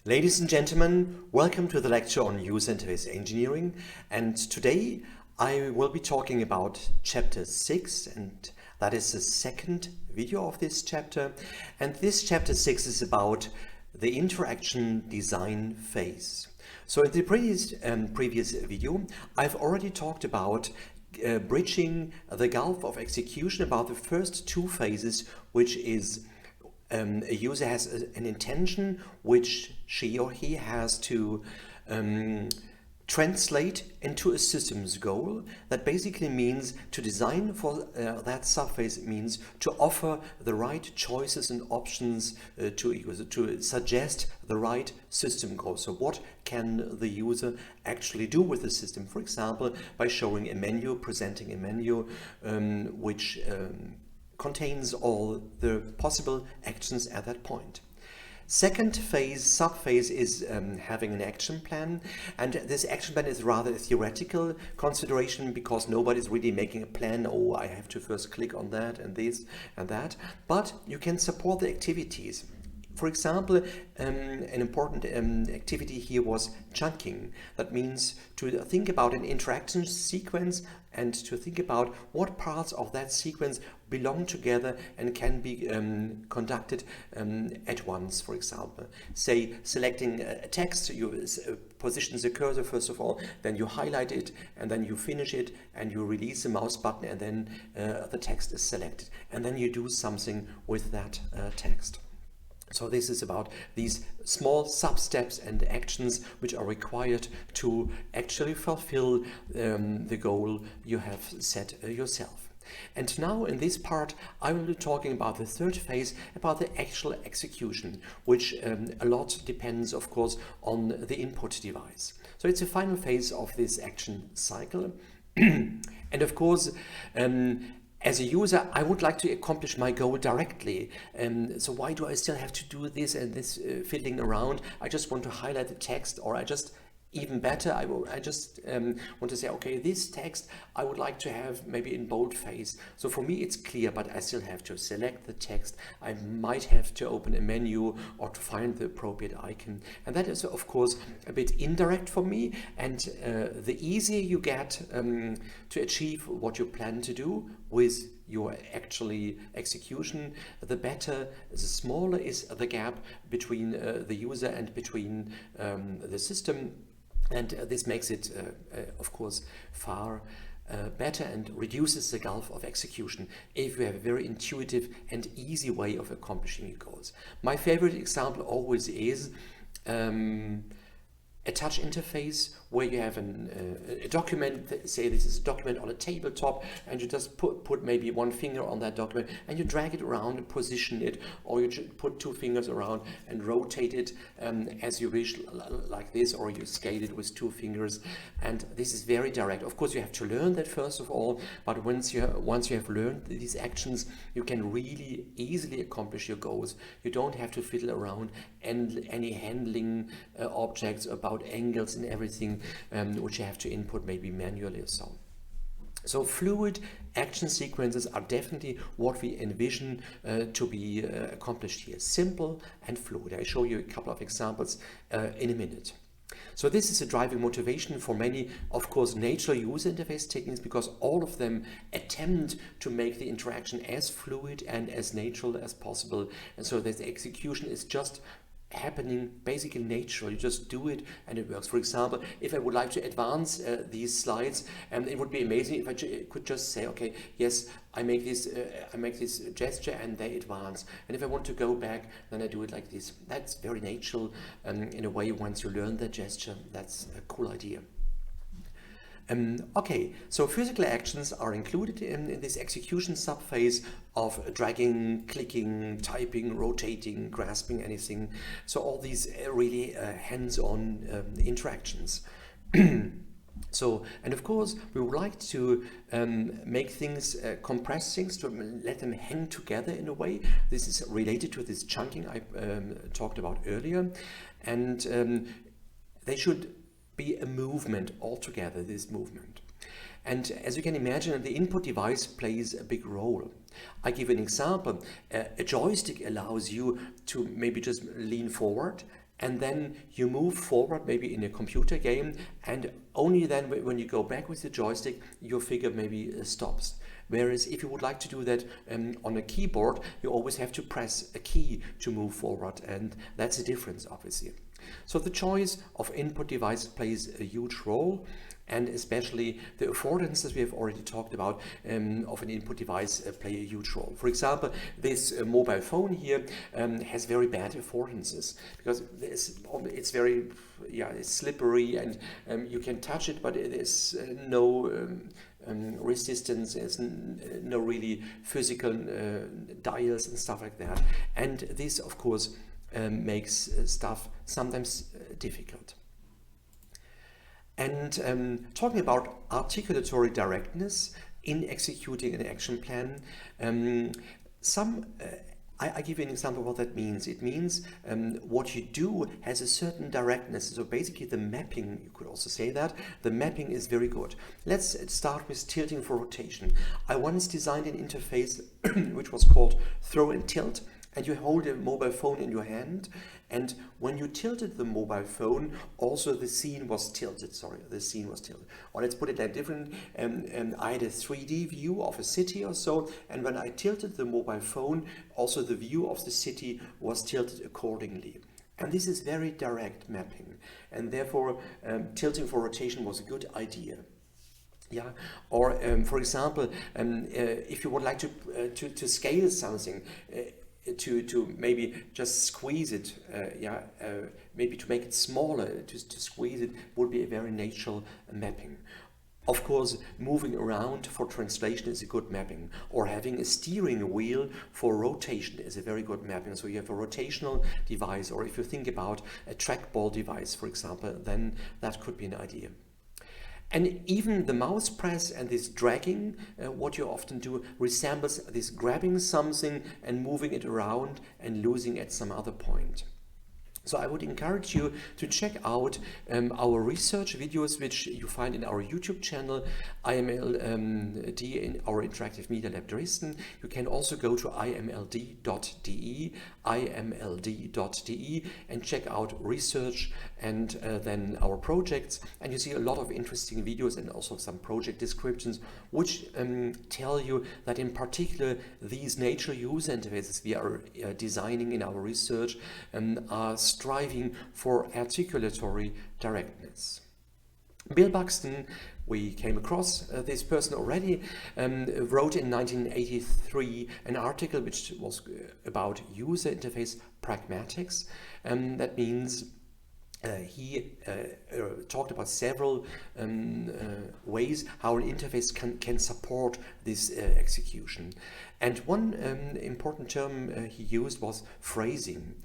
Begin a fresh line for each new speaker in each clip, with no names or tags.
Ladies and gentlemen, welcome to the lecture on User Interface Engineering, and today I will be talking about chapter 6, and that is the second video of this chapter. And this chapter 6 is about the interaction design phase. So in the previous video I've already talked about bridging the gulf of execution, about the first two phases, which is a user has an intention which she or he has to translate into a systems goal. That basically means to design for that subphase means to offer the right choices and options to a user, to suggest the right system goal. So what can the user actually do with the system? For example, by showing a menu, presenting a menu which contains all the possible actions at that point. Second phase, subphase, is having an action plan, and this action plan is rather a theoretical consideration because nobody's really making a plan. Oh, I have to first click on that and this and that, but you can support the activities. For example, an important activity here was chunking. That means to think about an interaction sequence and to think about what parts of that sequence belong together and can be conducted at once. For example, say selecting a text, you position the cursor first of all, then you highlight it, and then you finish it, and you release the mouse button, and then the text is selected, and then you do something with that text. So this is about these small sub-steps and actions which are required to actually fulfill the goal you have set yourself. And now in this part I will be talking about the third phase, about the actual execution, which a lot depends of course on the input device. So it's the final phase of this action cycle. And of course as a user, I would like to accomplish my goal directly. So why do I still have to do this and this fiddling around? I just want to highlight the text, or I just, even better, I just want to say, okay, this text I would like to have maybe in boldface. So for me it's clear, but I still have to select the text. I might have to open a menu or to find the appropriate icon. And that is of course a bit indirect for me. And the easier you get to achieve what you plan to do with your actually execution, the better, the smaller is the gap between the user and between the system. And this makes it, of course, far better and reduces the gulf of execution if you have a very intuitive and easy way of accomplishing your goals. My favorite example always is a touch interface where you have a document, say this is a document on a tabletop, and you just put maybe one finger on that document and you drag it around and position it, or you put two fingers around and rotate it as you wish, like this, or you scale it with two fingers. And this is very direct. Of course you have to learn that first of all, but once you have learned these actions, you can really easily accomplish your goals. You don't have to fiddle around and any handling objects about angles and everything which you have to input maybe manually or so. So fluid action sequences are definitely what we envision to be accomplished here. Simple and fluid. I show you a couple of examples in a minute. So this is a driving motivation for many, of course, natural user interface techniques, because all of them attempt to make the interaction as fluid and as natural as possible. And so this execution is just happening basically natural. You just do it and it works. For example, if I would like to advance these slides, it would be amazing if I could just say, okay, yes, I make this gesture and they advance. And if I want to go back, then I do it like this. That's very natural in a way. Once you learn that gesture, that's a cool idea. Okay, so physical actions are included in this execution subphase of dragging, clicking, typing, rotating, grasping, anything. So all these really hands-on interactions. So, and of course, we would like to make things, compress things, to let them hang together in a way. This is related to this chunking I talked about earlier. And they should be a movement altogether, this movement. And as you can imagine, the input device plays a big role. I give an example. A joystick allows you to maybe just lean forward and then you move forward maybe in a computer game, and only then when you go back with the joystick your finger maybe stops. Whereas if you would like to do that on a keyboard, you always have to press a key to move forward, and that's a difference obviously. So the choice of input device plays a huge role, and especially the affordances we have already talked about of an input device play a huge role. For example, this mobile phone here has very bad affordances because it's very, it's slippery, and you can touch it, but there's no resistance, there's no really physical dials and stuff like that. And this, of course, makes stuff sometimes difficult. And talking about articulatory directness in executing an action plan, I give you an example of what that means. It means what you do has a certain directness. So basically the mapping, you could also say that, the mapping is very good. Let's start with tilting for rotation. I once designed an interface which was called throw and tilt, and you hold a mobile phone in your hand, and when you tilted the mobile phone, also the scene was tilted. Or let's put it like different. I had a 3D view of a city or so, and when I tilted the mobile phone, also the view of the city was tilted accordingly. And this is very direct mapping, and therefore tilting for rotation was a good idea. Yeah, or for example, if you would like to scale something, to maybe just squeeze it, maybe to make it smaller, to squeeze it would be a very natural mapping. Of course, moving around for translation is a good mapping, or having a steering wheel for rotation is a very good mapping. So you have a rotational device, or if you think about a trackball device, for example, then that could be an idea. And even the mouse press and this dragging, what you often do, resembles this grabbing something and moving it around and losing at some other point. So I would encourage you to check out our research videos, which you find in our YouTube channel, IMLD, in our Interactive Media Lab Dresden. You can also go to imld.de, and check out research and then our projects. And you see a lot of interesting videos and also some project descriptions, which tell you that in particular these nature user interfaces we are designing in our research are striving for articulatory directness. Bill Buxton, we came across this person already, wrote in 1983 an article which was about user interface pragmatics. That means he talked about several ways how an interface can support this execution. And one important term he used was phrasing.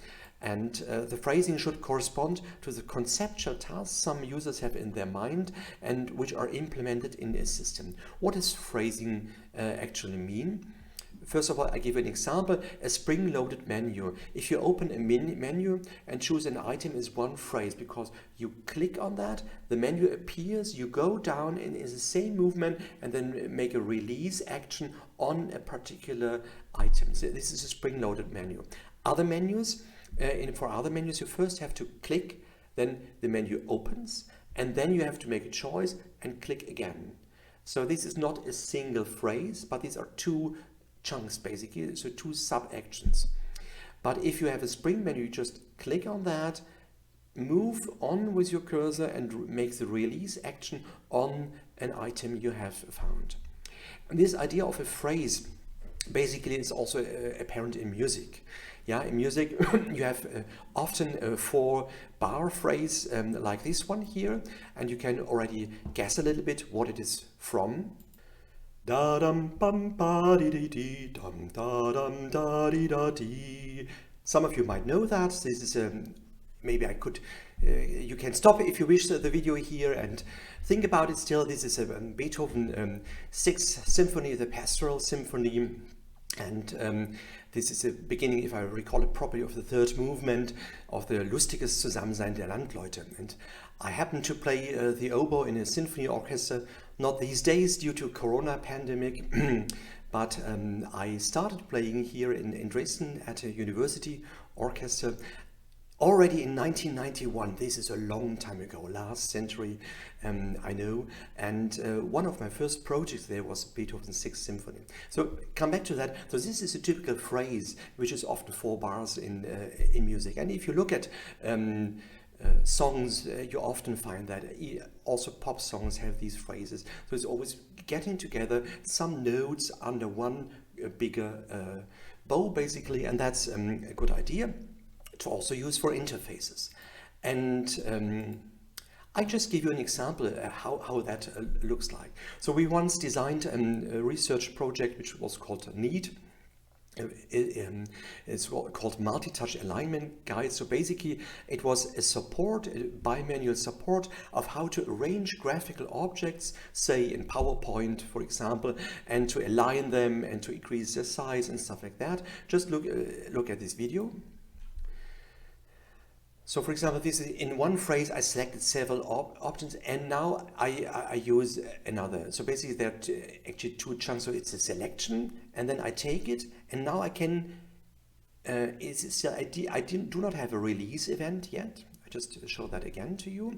And the phrasing should correspond to the conceptual tasks some users have in their mind and which are implemented in a system. What does phrasing actually mean? First of all, I give an example, a spring-loaded menu. If you open a menu and choose an item is one phrase, because you click on that, the menu appears, you go down and is the same movement and then make a release action on a particular item. So this is a spring-loaded menu. Other menus, for other menus, you first have to click, then the menu opens, and then you have to make a choice and click again. So this is not a single phrase, but these are two chunks basically, so two sub-actions. But if you have a spring menu, you just click on that, move on with your cursor and make the release action on an item you have found. And this idea of a phrase basically is also apparent in music. Yeah, in music you have often a 4-bar phrase like this one here, and you can already guess a little bit what it is from. Da dum bum ba di di di dum da dum da di da di. Some of you might know that. This is maybe I could. You can stop if you wish the video here and think about it still. This is a Beethoven 6th Symphony, the Pastoral Symphony, and this is the beginning, if I recall it properly, of the third movement of the Lustiges Zusammensein der Landleute. And I happen to play the oboe in a symphony orchestra, not these days due to Corona pandemic, but I started playing here in Dresden at a university orchestra Already in 1991, this is a long time ago, last century, I know, and one of my first projects there was Beethoven's Sixth Symphony. So come back to that. So this is a typical phrase which is often 4 bars in music. And if you look at songs, you often find that also pop songs have these phrases. So it's always getting together some notes under one bigger bow, basically, and that's a good idea to also use for interfaces. And I just give you an example how that looks like. So we once designed a research project which was called NEAT. It's called Multi-Touch Alignment Guide. So basically it was a support, a bimanual support of how to arrange graphical objects, say in PowerPoint, for example, and to align them and to increase their size and stuff like that. Just look at this video. So for example, this is in one phrase I selected several options, and now I use another. So basically there are actually 2 chunks. So it's a selection, and then I take it, and now I can, I do not have a release event yet. I just show that again to you.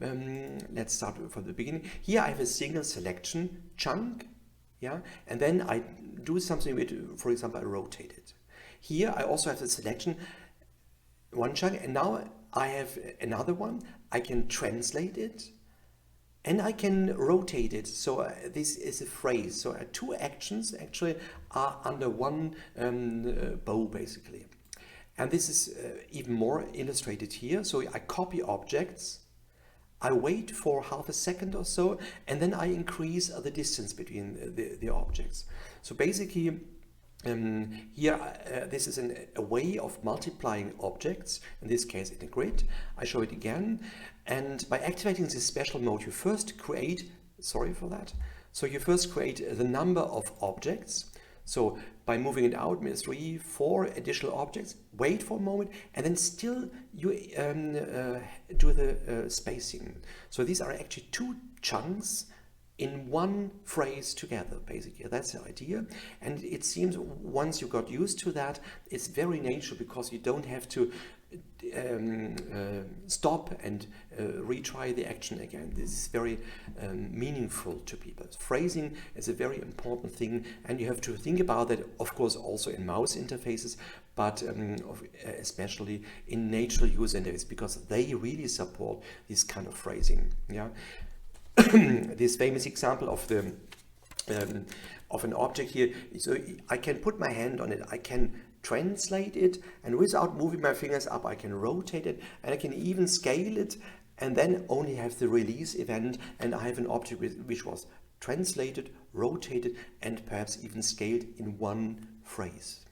Let's start from the beginning. Here I have a single selection chunk, yeah, and then I do something with, for example, I rotate it. Here I also have the selection, one chunk, and now I have another one. I can translate it and I can rotate it. So this is a phrase. So 2 actions actually are under one bow, basically. And this is even more illustrated here. So I copy objects, I wait for half a second or so, and then I increase the distance between the objects. So basically, here this is a way of multiplying objects, in this case in a grid. I show it again, and by activating this special mode you first create, sorry for that, so you first create the number of objects. So by moving it out, 3, 4 additional objects, wait for a moment, and then still you do the spacing. So these are actually 2 chunks in one phrase together, basically. That's the idea. And it seems once you got used to that, it's very natural, because you don't have to stop and retry the action again. This is very meaningful to people. Phrasing is a very important thing, and you have to think about that, of course, also in mouse interfaces, but especially in natural user interfaces, because they really support this kind of phrasing. Yeah. This famous example of the of an object here, so I can put my hand on it, I can translate it, and without moving my fingers up I can rotate it, and I can even scale it, and then only have the release event, and I have an object which was translated, rotated, and perhaps even scaled in one phrase.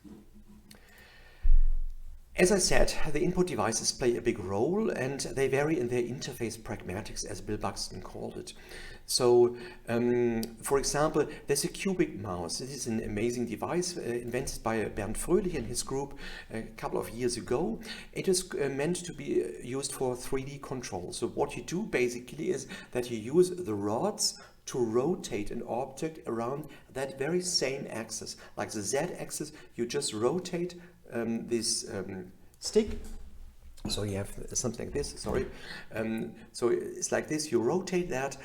As I said, the input devices play a big role, and they vary in their interface pragmatics, as Bill Buxton called it. So, for example, there's a cubic mouse. This is an amazing device invented by Bernd Fröhlich and his group a couple of years ago. It is meant to be used for 3D control. So what you do basically is that you use the rods to rotate an object around that very same axis. Like the Z-axis, you just rotate this stick. So you have something like this, sorry. So it's like this, you rotate that,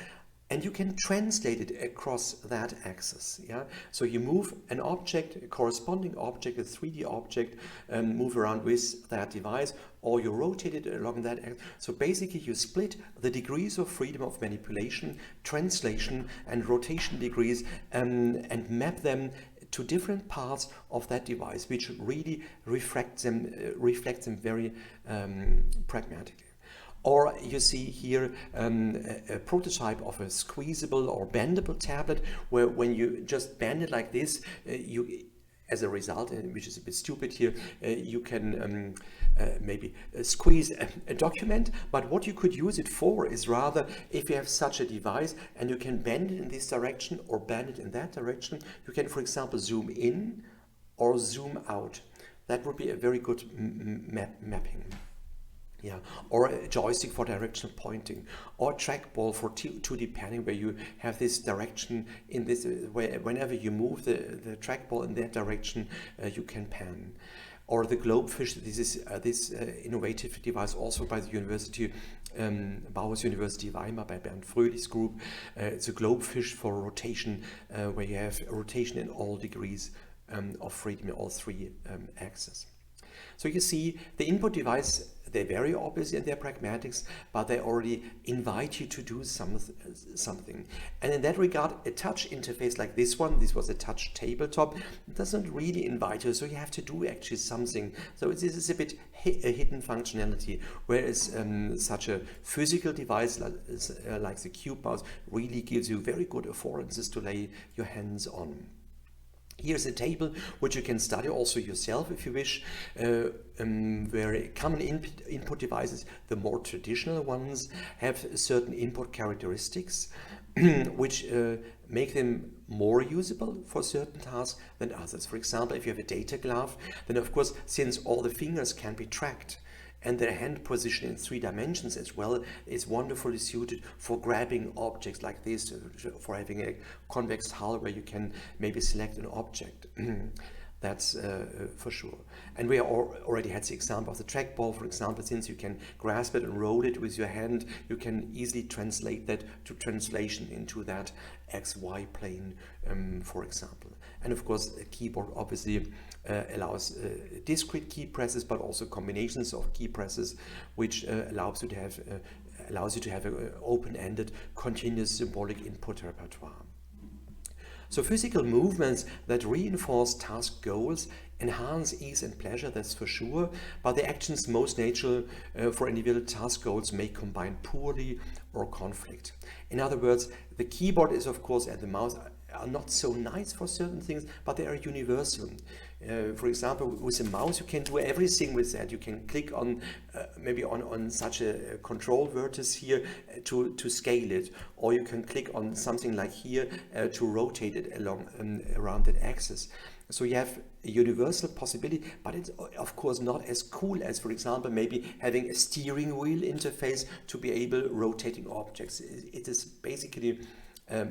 and you can translate it across that axis. Yeah. So you move an object, a corresponding object, a 3D object, move around with that device, or you rotate it along that axis. So basically you split the degrees of freedom of manipulation, translation, and rotation degrees, and map them to different parts of that device, which really reflect them very pragmatically. Or you see here a prototype of a squeezable or bendable tablet, where when you just bend it like this, you, as a result, which is a bit stupid here, you can maybe squeeze a document. But what you could use it for is rather, if you have such a device and you can bend it in this direction or bend it in that direction, you can, for example, zoom in or zoom out. That would be a very good mapping. Yeah, or a joystick for directional pointing, or a trackball for 2D panning, where you have this direction in this, where whenever you move the trackball in that direction, you can pan. or the Globefish. This is this innovative device also by the University, Bauhaus University Weimar, by Bernd Fröhlich's group. It's a Globefish for rotation, where you have rotation in all degrees of freedom in all three axes. So you see, the input device, they're very obvious in their pragmatics, but they already invite you to do something. And in that regard, a touch interface like this one, this was a touch tabletop, doesn't really invite you, so you have to do actually something. So this is a bit a hidden functionality, whereas such a physical device like the Cube mouse really gives you very good affordances to lay your hands on. Here's a table which you can study also yourself if you wish, where common input devices, the more traditional ones, have certain input characteristics which make them more usable for certain tasks than others. For example, if you have a data glove, then of course, since all the fingers can be tracked, and their hand position in 3 dimensions as well is wonderfully suited for grabbing objects like this, for having a convex hull where you can maybe select an object. That's for sure. And we already had the example of the trackball, for example, since you can grasp it and roll it with your hand, you can easily translate that to translation into that XY plane, for example. And of course, a keyboard obviously allows discrete key presses, but also combinations of key presses, which allows you to have an open-ended, continuous symbolic input repertoire. So physical movements that reinforce task goals enhance ease and pleasure, that's for sure, but the actions most natural for individual task goals may combine poorly or conflict. In other words, the keyboard is of course, and the mouse are not so nice for certain things, but they are universal. For example, with a mouse you can do everything with that. You can click on maybe on such a control vertex here to scale it, or you can click on something like here to rotate it along around that axis. So you have a universal possibility, but it's of course not as cool as, for example, maybe having a steering wheel interface to be able rotating objects. It is basically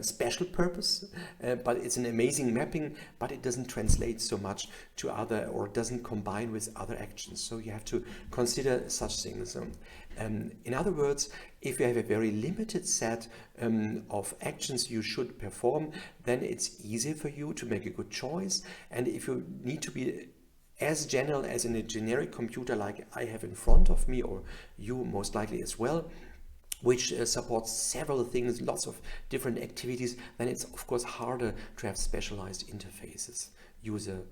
special purpose, but it's an amazing mapping, but it doesn't translate so much to other, or doesn't combine with other actions. So you have to consider such things. In other words, if you have a very limited set of actions you should perform, then it's easier for you to make a good choice. And if you need to be as general as in a generic computer like I have in front of me, or you most likely as well, which supports several things, lots of different activities, then it's of course harder to have specialized interfaces, user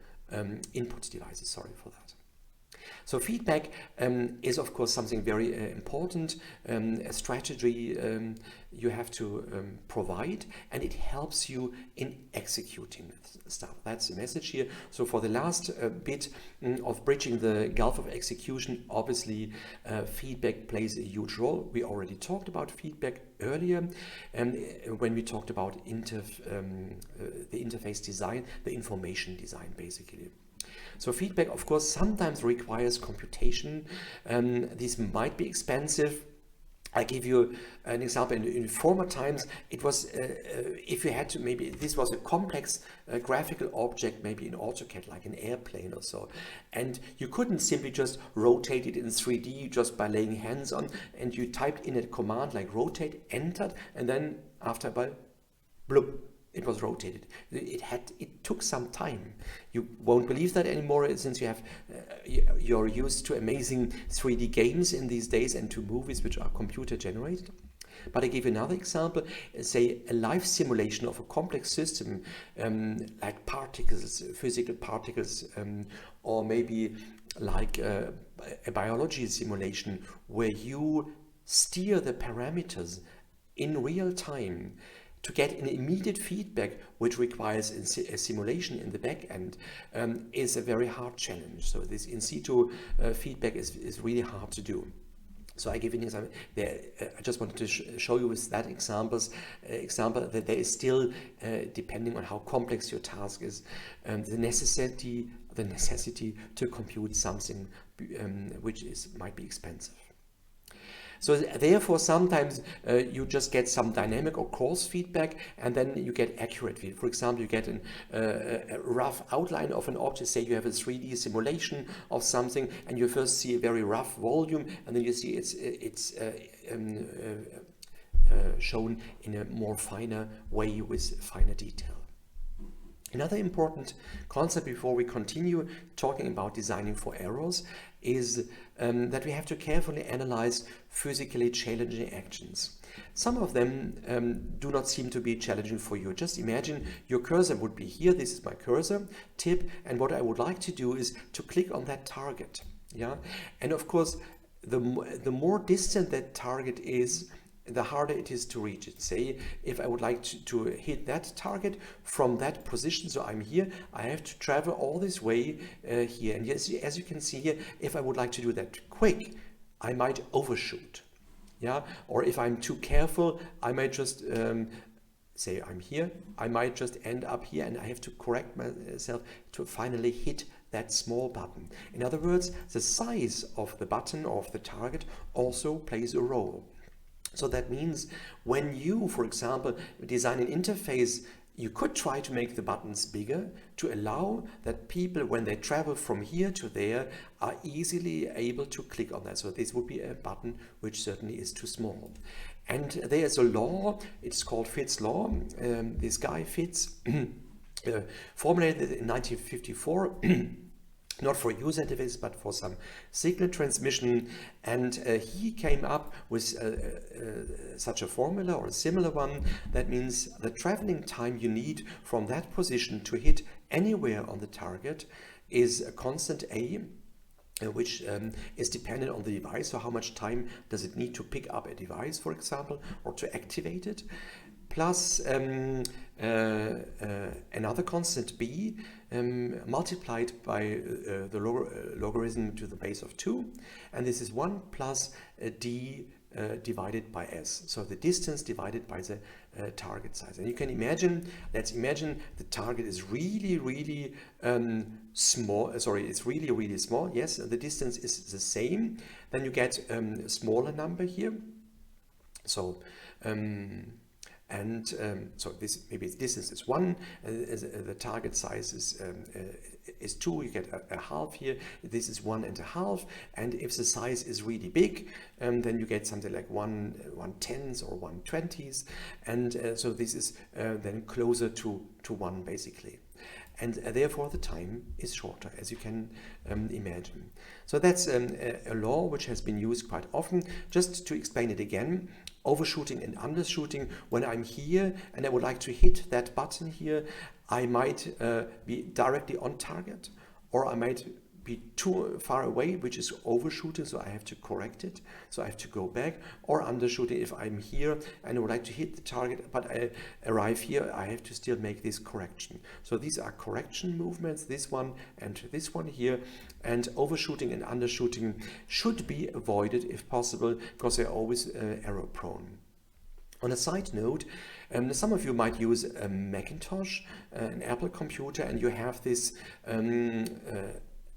input devices, sorry for that. So feedback is of course something very important, a strategy you have to provide, and it helps you in executing stuff. That's the message here. So for the last bit of bridging the gulf of execution, obviously feedback plays a huge role. We already talked about feedback earlier when we talked about the interface design, the information design basically. So feedback, of course, sometimes requires computation. These might be expensive. I give you an example. In former times, it was, if you had to, maybe this was a complex graphical object, maybe in AutoCAD, like an airplane or so, and you couldn't simply just rotate it in 3D just by laying hands on, and you typed in a command like rotate, entered, and then after by bloop, it was rotated. It took some time. You won't believe that anymore, since you have you're used to amazing 3D games in these days and to movies which are computer generated. But I give another example, say a life simulation of a complex system, like particles, physical particles, or maybe like a biology simulation where you steer the parameters in real time to get an immediate feedback, which requires a simulation in the back end, is a very hard challenge. So this in situ feedback is really hard to do. So I give an example there. I just wanted to show you with that example that there is still, depending on how complex your task is, the necessity to compute something which might be expensive. So So therefore, sometimes you just get some dynamic or coarse feedback, and then you get accurate feedback. For example, you get a rough outline of an object. Say you have a 3D simulation of something, and you first see a very rough volume, and then you see it's shown in a more finer way with finer detail. Another important concept before we continue talking about designing for errors is that we have to carefully analyze physically challenging actions. Some of them do not seem to be challenging for you. Just imagine your cursor would be here. This is my cursor tip, and what I would like to do is to click on that target. Yeah, and of course, the more distant that target is, the harder it is to reach it. Say, if I would like to hit that target from that position, so I'm here, I have to travel all this way here. And yes, as you can see here, if I would like to do that quick, I might overshoot. Yeah, or if I'm too careful, I might just say I'm here, I might just end up here, and I have to correct myself to finally hit that small button. In other words, the size of the button or of the target also plays a role. So that means when you, for example, design an interface, you could try to make the buttons bigger to allow that people, when they travel from here to there, are easily able to click on that. So this would be a button which certainly is too small. And there's a law, it's called Fitts' law. This guy Fitts formulated it in 1954. Not for user interface, but for some signal transmission, and he came up with such a formula or a similar one. That means the traveling time you need from that position to hit anywhere on the target is a constant A, which is dependent on the device. So how much time does it need to pick up a device, for example, or to activate it, plus another constant B multiplied by the logarithm to the base of 2, and this is 1 plus d divided by s, so the distance divided by the target size. And you can imagine, let's imagine the target is really small, it's really small. Yes, the distance is the same, then you get a smaller number here. So so this, maybe its distance is 1, the target size is 2, you get a half here, this is 1.5, and if the size is really big, then you get something like 1/10 or 1/20, and so this is then closer to 1 basically. And therefore the time is shorter, as you can imagine. So that's a law which has been used quite often. Just to explain it again, overshooting and undershooting, when I'm here and I would like to hit that button here, I might be directly on target, or I might be too far away, which is overshooting, so I have to correct it, so I have to go back, or undershooting if I'm here and I would like to hit the target, but I arrive here, I have to still make this correction. So these are correction movements, this one and this one here, and overshooting and undershooting should be avoided if possible, because they're always error prone. On a side note, some of you might use a Macintosh, an Apple computer, and you have this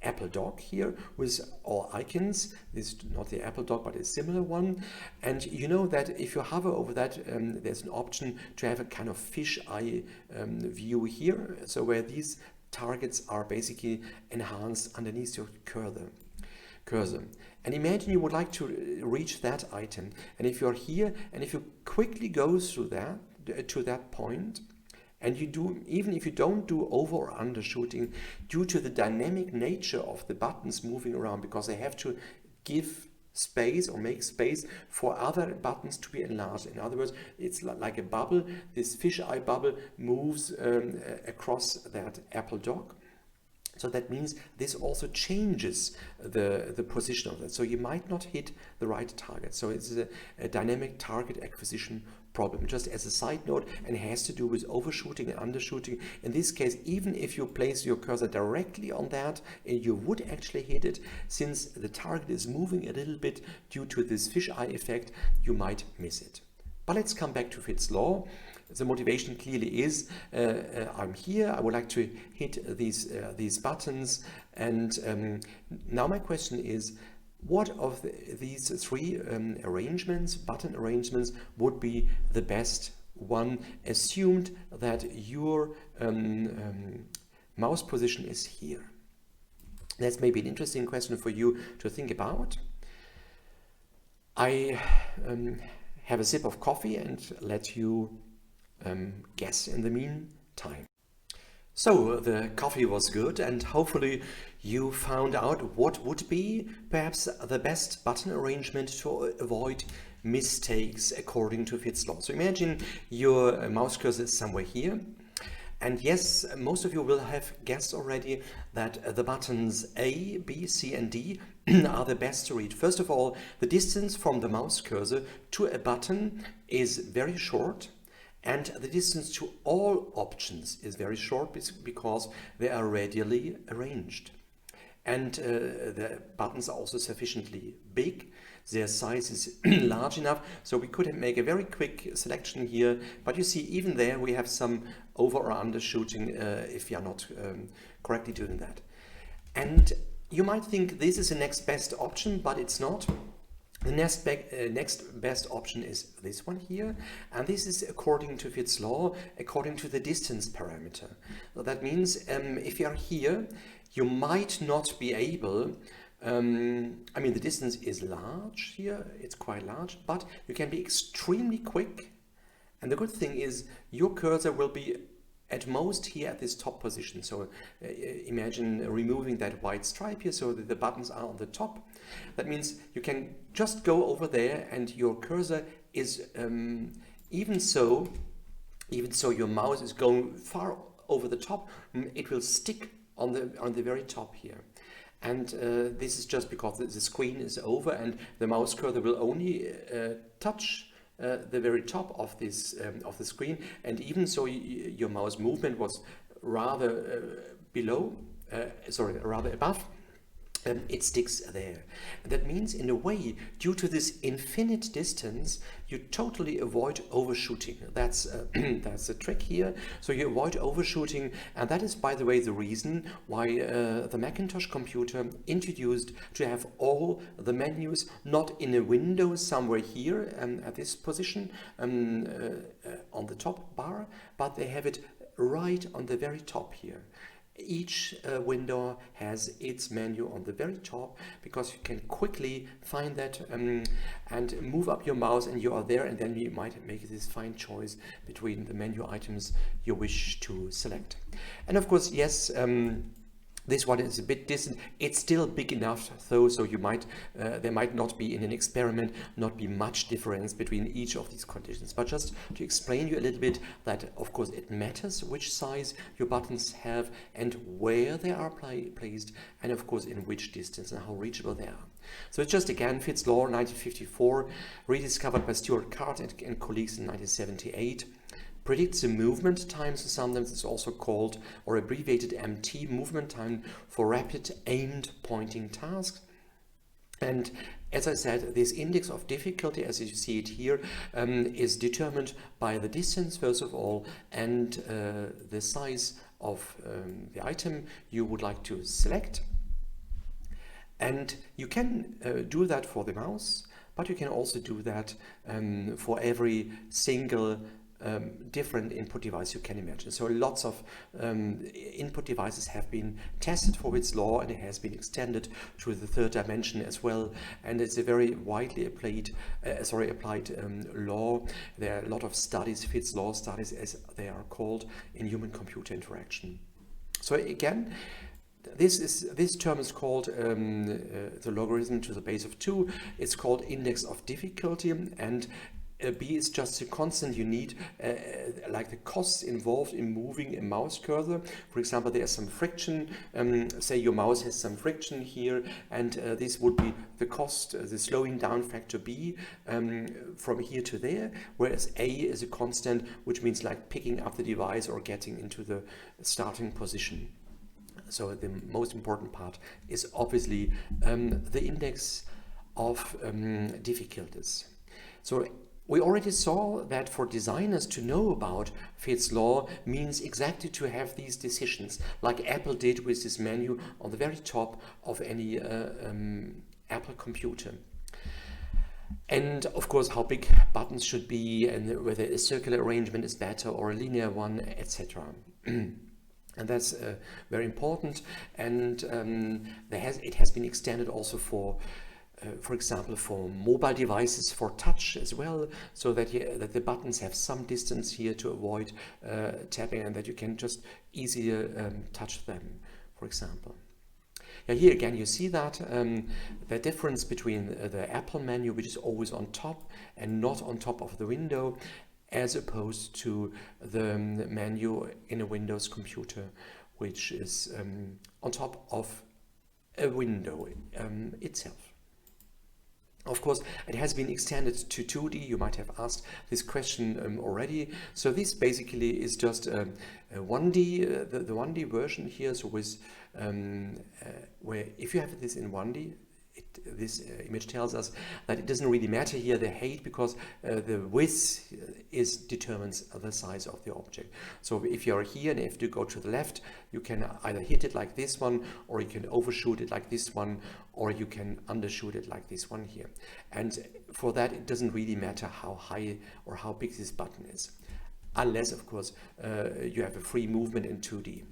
Apple dock here with all icons. This is not the Apple dock, but a similar one. And you know that if you hover over that, there's an option to have a kind of fisheye view here. So where these targets are basically enhanced underneath your cursor. And imagine you would like to reach that item. And if you're here, and if you quickly go through that, to that point, and you do, even if you don't do over or undershooting, due to the dynamic nature of the buttons moving around, because they have to give space or make space for other buttons to be enlarged. In other words, it's like a bubble. This fisheye bubble moves across that Apple dock. So that means this also changes the position of that. So you might not hit the right target. So it's a dynamic target acquisition problem, just as a side note, and has to do with overshooting and undershooting. In this case, even if you place your cursor directly on that, you would actually hit it. Since the target is moving a little bit due to this fisheye effect, you might miss it. But let's come back to Fitts' law. The motivation clearly is, I'm here, I would like to hit these buttons, and now my question is, what of these three arrangements, button arrangements, would be the best one, assumed that your mouse position is here? That's maybe an interesting question for you to think about. I have a sip of coffee and let you guess in the meantime. So the coffee was good, and hopefully you found out what would be perhaps the best button arrangement to avoid mistakes according to Fitts law. So imagine your mouse cursor is somewhere here. And yes, most of you will have guessed already that the buttons A, B, C and D are the best to read. First of all, the distance from the mouse cursor to a button is very short, and the distance to all options is very short because they are radially arranged. And the buttons are also sufficiently big. Their size is large enough, so we could make a very quick selection here. But you see, even there we have some over or undershooting if you are not correctly doing that. And you might think this is the next best option, but it's not. The next best option is this one here, and this is according to Fitts law, according to the distance parameter. So that means if you are here, you might not be able, I mean the distance is large here, it's quite large, but you can be extremely quick, and the good thing is your cursor will be at most here at this top position. So imagine removing that white stripe here so that the buttons are on the top. That means you can just go over there and your cursor is, even so your mouse is going far over the top, it will stick on the very top here. And this is just because the screen is over and the mouse cursor will only touch the very top of this of the screen, and even so your mouse movement was rather rather above, it sticks there. That means in a way, due to this infinite distance, you totally avoid overshooting. That's that's the trick here. So you avoid overshooting, and that is, by the way, the reason why the Macintosh computer introduced to have all the menus not in a window somewhere here at this position on the top bar, but they have it right on the very top here. Each window has its menu on the very top, because you can quickly find that and move up your mouse and you are there, and then you might make this fine choice between the menu items you wish to select. And of course, yes, this one is a bit distant. It's still big enough though, so you might there might not be, in an experiment, not be much difference between each of these conditions. But just to explain you a little bit that of course it matters which size your buttons have and where they are placed, and of course in which distance and how reachable they are. So it's just again Fitts law 1954, rediscovered by Stuart Card and colleagues in 1978. Predicts the movement time, so sometimes it's also called or abbreviated MT, movement time for rapid aimed pointing tasks. And as I said, this index of difficulty, as you see it here, is determined by the distance first of all, and the size of the item you would like to select. And you can do that for the mouse, but you can also do that for every single different input device you can imagine. So lots of input devices have been tested for Fitts law, and it has been extended to the third dimension as well. And it's a very widely applied law. There are a lot of studies, Fitts law studies as they are called, in human-computer interaction. So again, this term is called the logarithm to the base of 2. It's called index of difficulty, and B is just a constant you need, like the costs involved in moving a mouse cursor. For example, there's some friction, say your mouse has some friction here, and this would be the cost, the slowing down factor B from here to there, whereas A is a constant, which means like picking up the device or getting into the starting position. So the most important part is obviously the index of difficulties. So we already saw that for designers to know about Fitts law means exactly to have these decisions, like Apple did with this menu on the very top of any Apple computer. And of course, how big buttons should be, and whether a circular arrangement is better or a linear one, etc. And that's very important. And it has been extended also for example, for mobile devices, for touch as well, so that the buttons have some distance here to avoid tapping, and that you can just easier touch them, for example. Yeah, here again you see that the difference between the Apple menu, which is always on top and not on top of the window, as opposed to the menu in a Windows computer, which is on top of a window itself. Of course, it has been extended to 2D. You might have asked this question already. So this basically is just a 1D, the 1D version here. So with where if you have this in 1D, this image tells us that it doesn't really matter here the height, because the width determines the size of the object. So if you're here and if you go to the left, you can either hit it like this one, or you can overshoot it like this one, or you can undershoot it like this one here. And for that, it doesn't really matter how high or how big this button is, unless of course you have a free movement in 2D.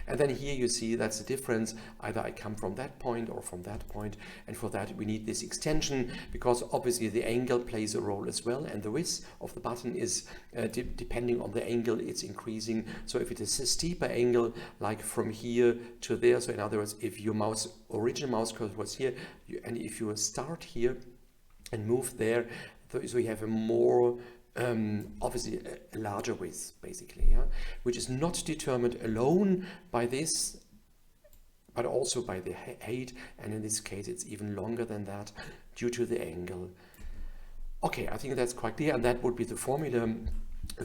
And then here you see that's the difference. Either I come from that point or from that point, and for that we need this extension, because obviously the angle plays a role as well, and the width of the button is depending on the angle, it's increasing. So if it is a steeper angle, like from here to there, so in other words, if your original mouse cursor was here, and if you start here and move there, so you have a more obviously a larger width, basically, yeah, which is not determined alone by this, but also by the height, and in this case it's even longer than that due to the angle. Okay, I think that's quite clear, and that would be the formula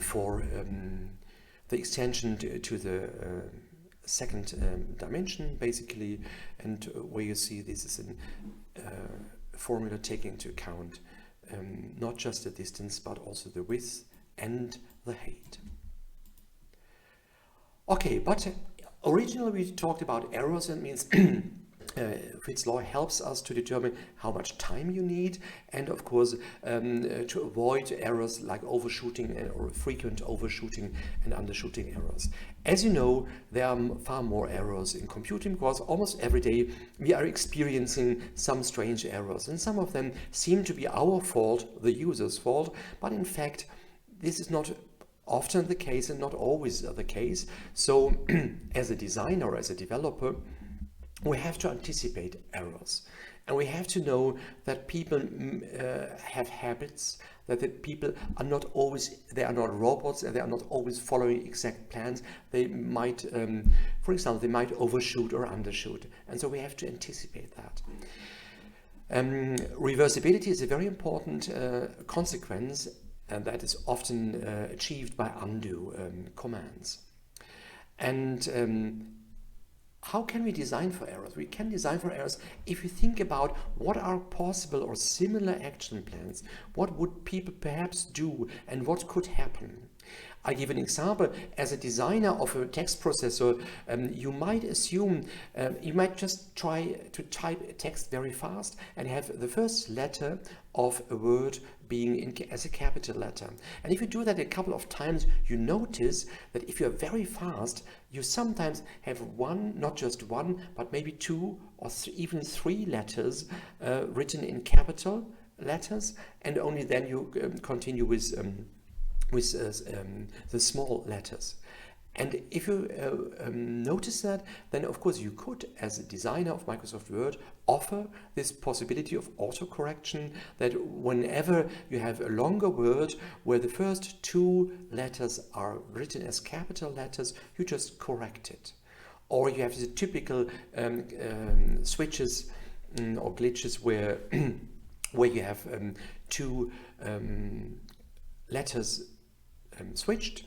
for the extension to the second dimension, basically, and where you see this is a formula taking into account not just the distance, but also the width and the height. Okay, but originally we talked about errors, and means Fitts' law helps us to determine how much time you need, and of course to avoid errors like overshooting or frequent overshooting and undershooting errors. As you know, there are far more errors in computing, because almost every day we are experiencing some strange errors, and some of them seem to be our fault, the user's fault, but in fact this is not often the case and not always the case. So as a designer or as a developer, we have to anticipate errors, and we have to know that people have habits, that the people are not always, they are not robots, and they are not always following exact plans. They might, for example, they might overshoot or undershoot, and so we have to anticipate that. Reversibility is a very important consequence, and that is often achieved by undo commands. And how can we design for errors? We can design for errors if you think about what are possible or similar action plans. What would people perhaps do, and what could happen? I give an example. As a designer of a text processor, you might assume, you might just try to type a text very fast and have the first letter of a word being as a capital letter. And if you do that a couple of times, you notice that if you're very fast, you sometimes have one, not just one, but maybe two or even three letters written in capital letters, and only then you continue with the small letters. And if you notice that, then of course you could, as a designer of Microsoft Word, offer this possibility of autocorrection, that whenever you have a longer word where the first two letters are written as capital letters, you just correct it. Or you have the typical switches or glitches where where you have two letters switched,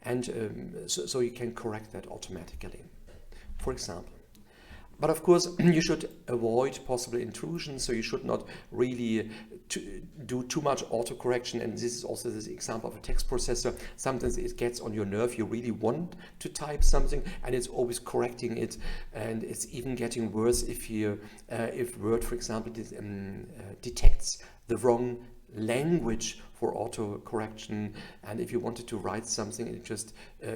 and so you can correct that automatically. For example, But of course, you should avoid possible intrusion, so you should not really do too much autocorrection. And this is also this example of a text processor. Sometimes it gets on your nerve. You really want to type something, and it's always correcting it. And it's even getting worse if Word, for example, detects the wrong language for autocorrection, and if you wanted to write something, it just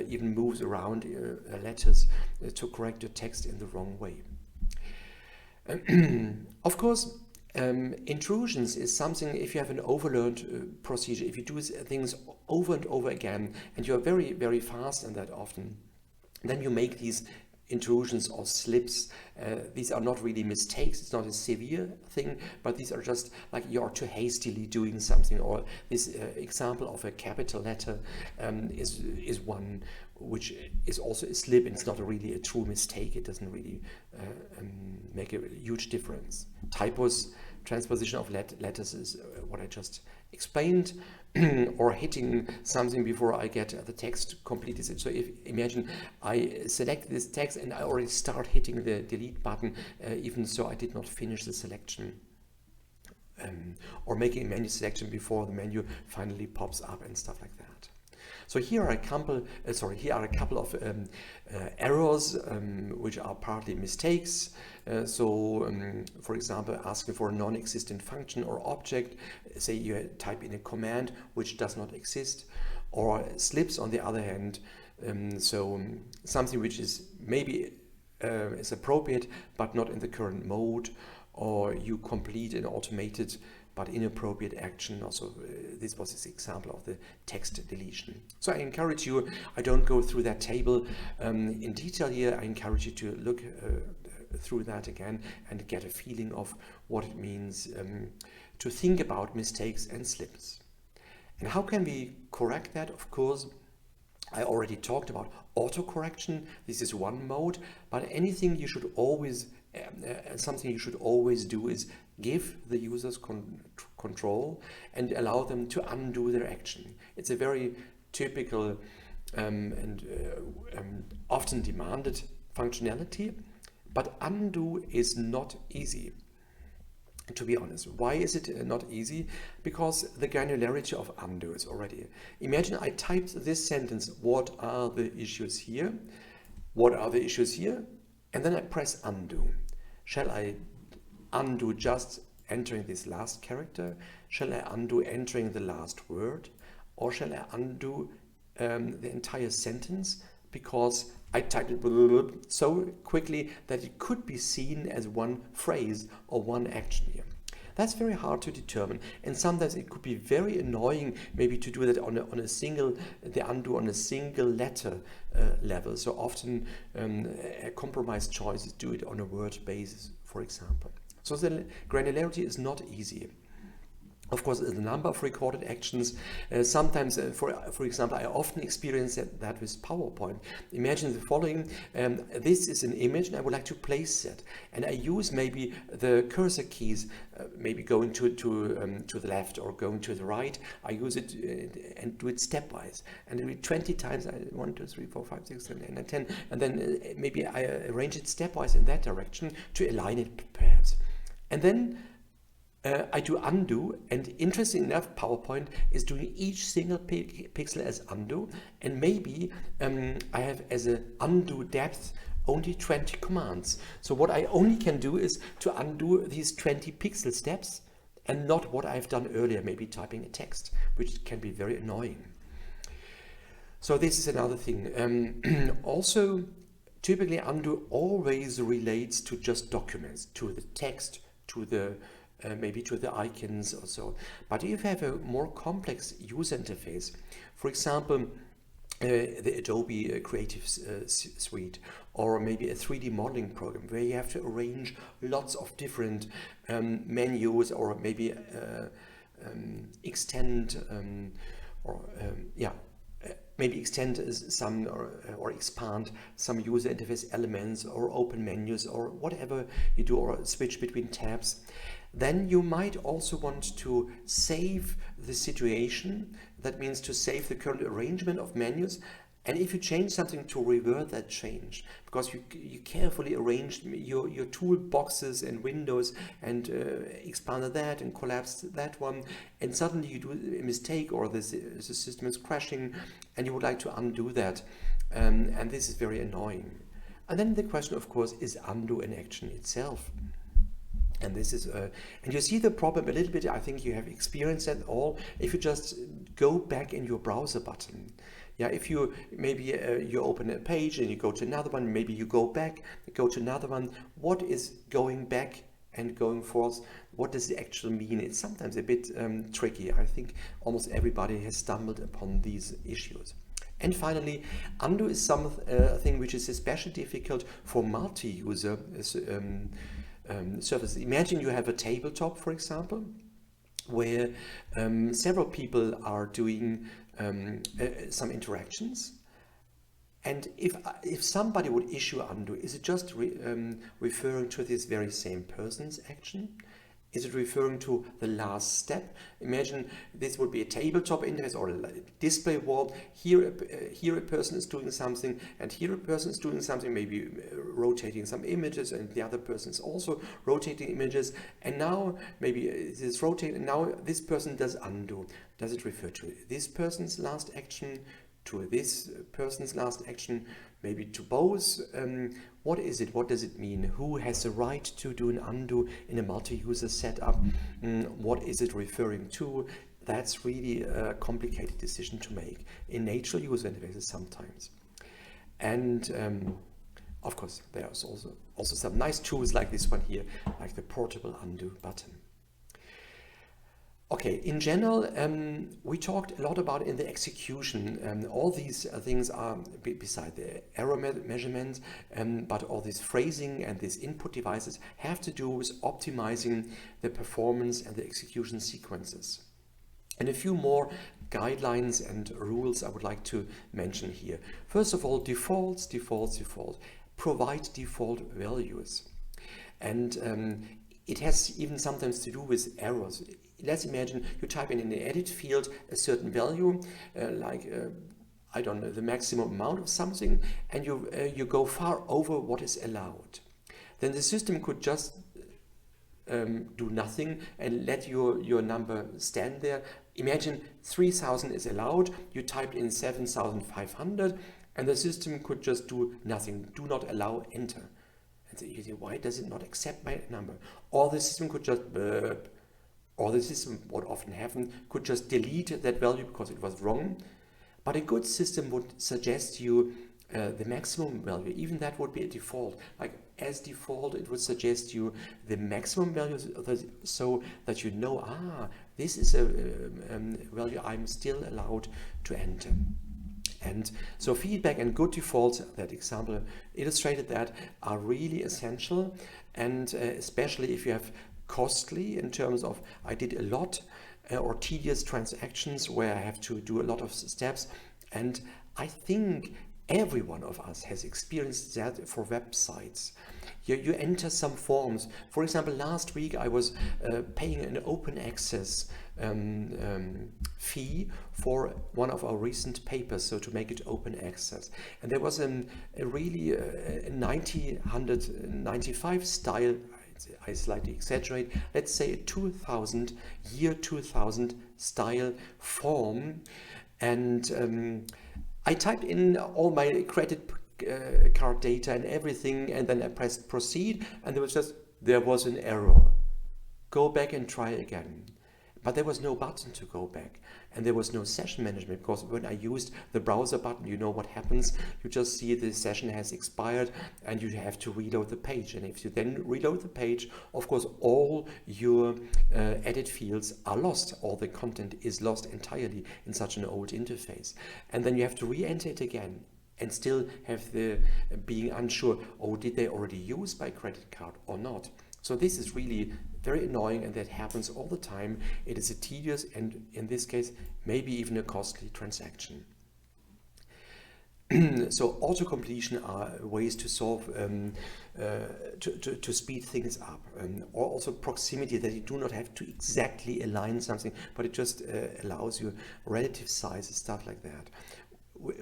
even moves around letters to correct your text in the wrong way. Of course, intrusions is something, if you have an overlearned procedure, if you do things over and over again, and you're very, very fast in that often, then you make these intrusions or slips. These are not really mistakes, it's not a severe thing, but these are just like you're too hastily doing something, or this example of a capital letter is one which is also a slip, and it's not really a true mistake. It doesn't really make a huge difference. Typos, transposition of letters is what I just explained, or hitting something before I get the text completed. So if imagine I select this text and I already start hitting the delete button, even so I did not finish the selection, or making a menu selection before the menu finally pops up and stuff like that. So here are a couple of errors which are partly mistakes. For example, asking for a non-existent function or object. Say you type in a command which does not exist, or slips on the other hand. Something which is maybe is appropriate but not in the current mode, or you complete an automated but inappropriate action. Also, this was this example of the text deletion. So I encourage you, I don't go through that table in detail here. I encourage you to look through that again and get a feeling of what it means to think about mistakes and slips. And how can we correct that? Of course, I already talked about autocorrection. This is one mode, but anything you should always something you should always do is give the users control and allow them to undo their action. It's a very typical and often demanded functionality, but undo is not easy, to be honest. Why is it not easy? Because the granularity of undo is already. Imagine I typed this sentence, what are the issues here? What are the issues here? And then I press undo. Shall I undo just entering this last character? Shall I undo entering the last word? Or shall I undo the entire sentence because I typed it so quickly that it could be seen as one phrase or one action here? That's very hard to determine, and sometimes it could be very annoying maybe to do that on a single, the undo on a single letter level. So often a compromise choice is do it on a word basis, for example. So the granularity is not easy. Of course, the number of recorded actions, sometimes, for example, I often experience that with PowerPoint. Imagine the following, this is an image and I would like to place it. And I use maybe the cursor keys, maybe going to the left or going to the right. I use it and do it stepwise. And do it 20 times, 1, 2, 3, 4, 5, 6, 7, 8, 9, 10. And then maybe I arrange it stepwise in that direction to align it perhaps. And then I do undo, and interesting enough, PowerPoint is doing each single pixel as undo, and maybe I have as a undo depth only 20 commands. So what I only can do is to undo these 20 pixel steps and not what I've done earlier, maybe typing a text, which can be very annoying. So this is another thing. Also, typically undo always relates to just documents, to the text, to the maybe to the icons or so. But if you have a more complex user interface, for example, the Adobe Creative Suite, or maybe a 3D modeling program where you have to arrange lots of different menus, or maybe extend maybe extend some or expand some user interface elements, or open menus, or whatever you do, or switch between tabs. Then you might also want to save the situation. That means to save the current arrangement of menus And if you change something, to revert that change, because you carefully arranged your toolboxes and windows and expanded that and collapsed that one, and suddenly you do a mistake, or the system is crashing, and you would like to undo that, and this is very annoying. And then the question, of course, is undo an action itself. And this is, and you see the problem a little bit. I think you have experienced that all. If you just go back in your browser button, yeah, if you maybe you open a page and you go to another one, maybe you go back, go to another one. What is going back and going forth? What does it actually mean? It's sometimes a bit tricky. I think almost everybody has stumbled upon these issues. And finally, undo is something which is especially difficult for multi-user surfaces. Imagine you have a tabletop, for example, where several people are doing some interactions, and if somebody would issue undo, is it just referring to this very same person's action? Is it referring to the last step? Imagine this would be a tabletop interface or a display wall. Here a person is doing something, and here a person is doing something, maybe rotating some images, and the other person is also rotating images. And now maybe it is rotating, and now this person does undo. Does it refer to this person's last action, to this person's last action, maybe to both? What is it? What does it mean? Who has the right to do an undo in a multi-user setup? What is it referring to? That's really a complicated decision to make in natural user interfaces sometimes. And of course, there's also some nice tools like this one here, like the portable undo button. Okay, in general, we talked a lot about in the execution. All these things are beside the error measurement, but all this phrasing and these input devices have to do with optimizing the performance and the execution sequences. And a few more guidelines and rules I would like to mention here. First of all, defaults. Provide default values. And it has even sometimes to do with errors. Let's imagine you type in the edit field a certain value, I don't know, the maximum amount of something, and you go far over what is allowed. Then the system could just do nothing and let your number stand there. Imagine 3,000 is allowed, you typed in 7,500, and the system could just do nothing, do not allow, enter. And so you say, why does it not accept my number? Or the system could just burp. Or the system, what often happens, could just delete that value because it was wrong. But a good system would suggest you the maximum value. Even that would be a default. Like as default, it would suggest you the maximum value, so that you know, this is a value I'm still allowed to enter. And so feedback and good defaults, that example illustrated that, are really essential. And especially if you have costly in terms of I did a lot or tedious transactions where I have to do a lot of steps. And I think every one of us has experienced that for websites. You enter some forms. For example, last week I was paying an open access fee for one of our recent papers, so to make it open access. And there was a really 195 style, I slightly exaggerate, let's say a 2000 style form, and I typed in all my credit card data and everything, and then I pressed proceed, and there was an error. Go back and try again. But there was no button to go back, and there was no session management, because when I used the browser button, you know what happens. You just see the session has expired and you have to reload the page. And if you then reload the page, of course, all your edit fields are lost. All the content is lost entirely in such an old interface. And then you have to re-enter it again and still have the being unsure, did they already use my credit card or not? So this is really very annoying, and that happens all the time. It is a tedious and, in this case, maybe even a costly transaction. So auto-completion are ways to solve, to speed things up, or also proximity, that you do not have to exactly align something, but it just allows you relative sizes, stuff like that.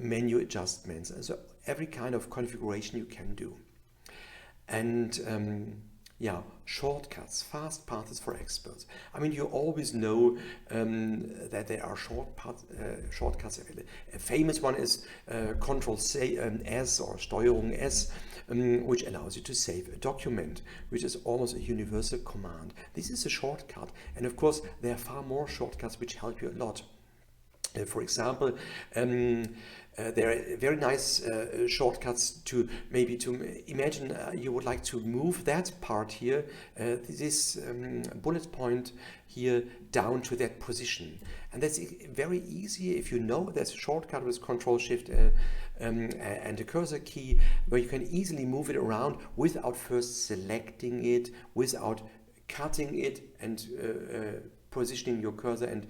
menu adjustments. And so every kind of configuration you can do. And yeah, shortcuts, fast paths for experts. I mean, you always know that there are shortcuts available. A famous one is Control S or Steuerung S, which allows you to save a document, which is almost a universal command. This is a shortcut, and of course there are far more shortcuts which help you a lot. For example, there are very nice shortcuts to imagine you would like to move that part here, this bullet point here down to that position. And that's very easy if you know there's a shortcut with Control Shift and a cursor key where you can easily move it around without first selecting it, without cutting it and positioning your cursor and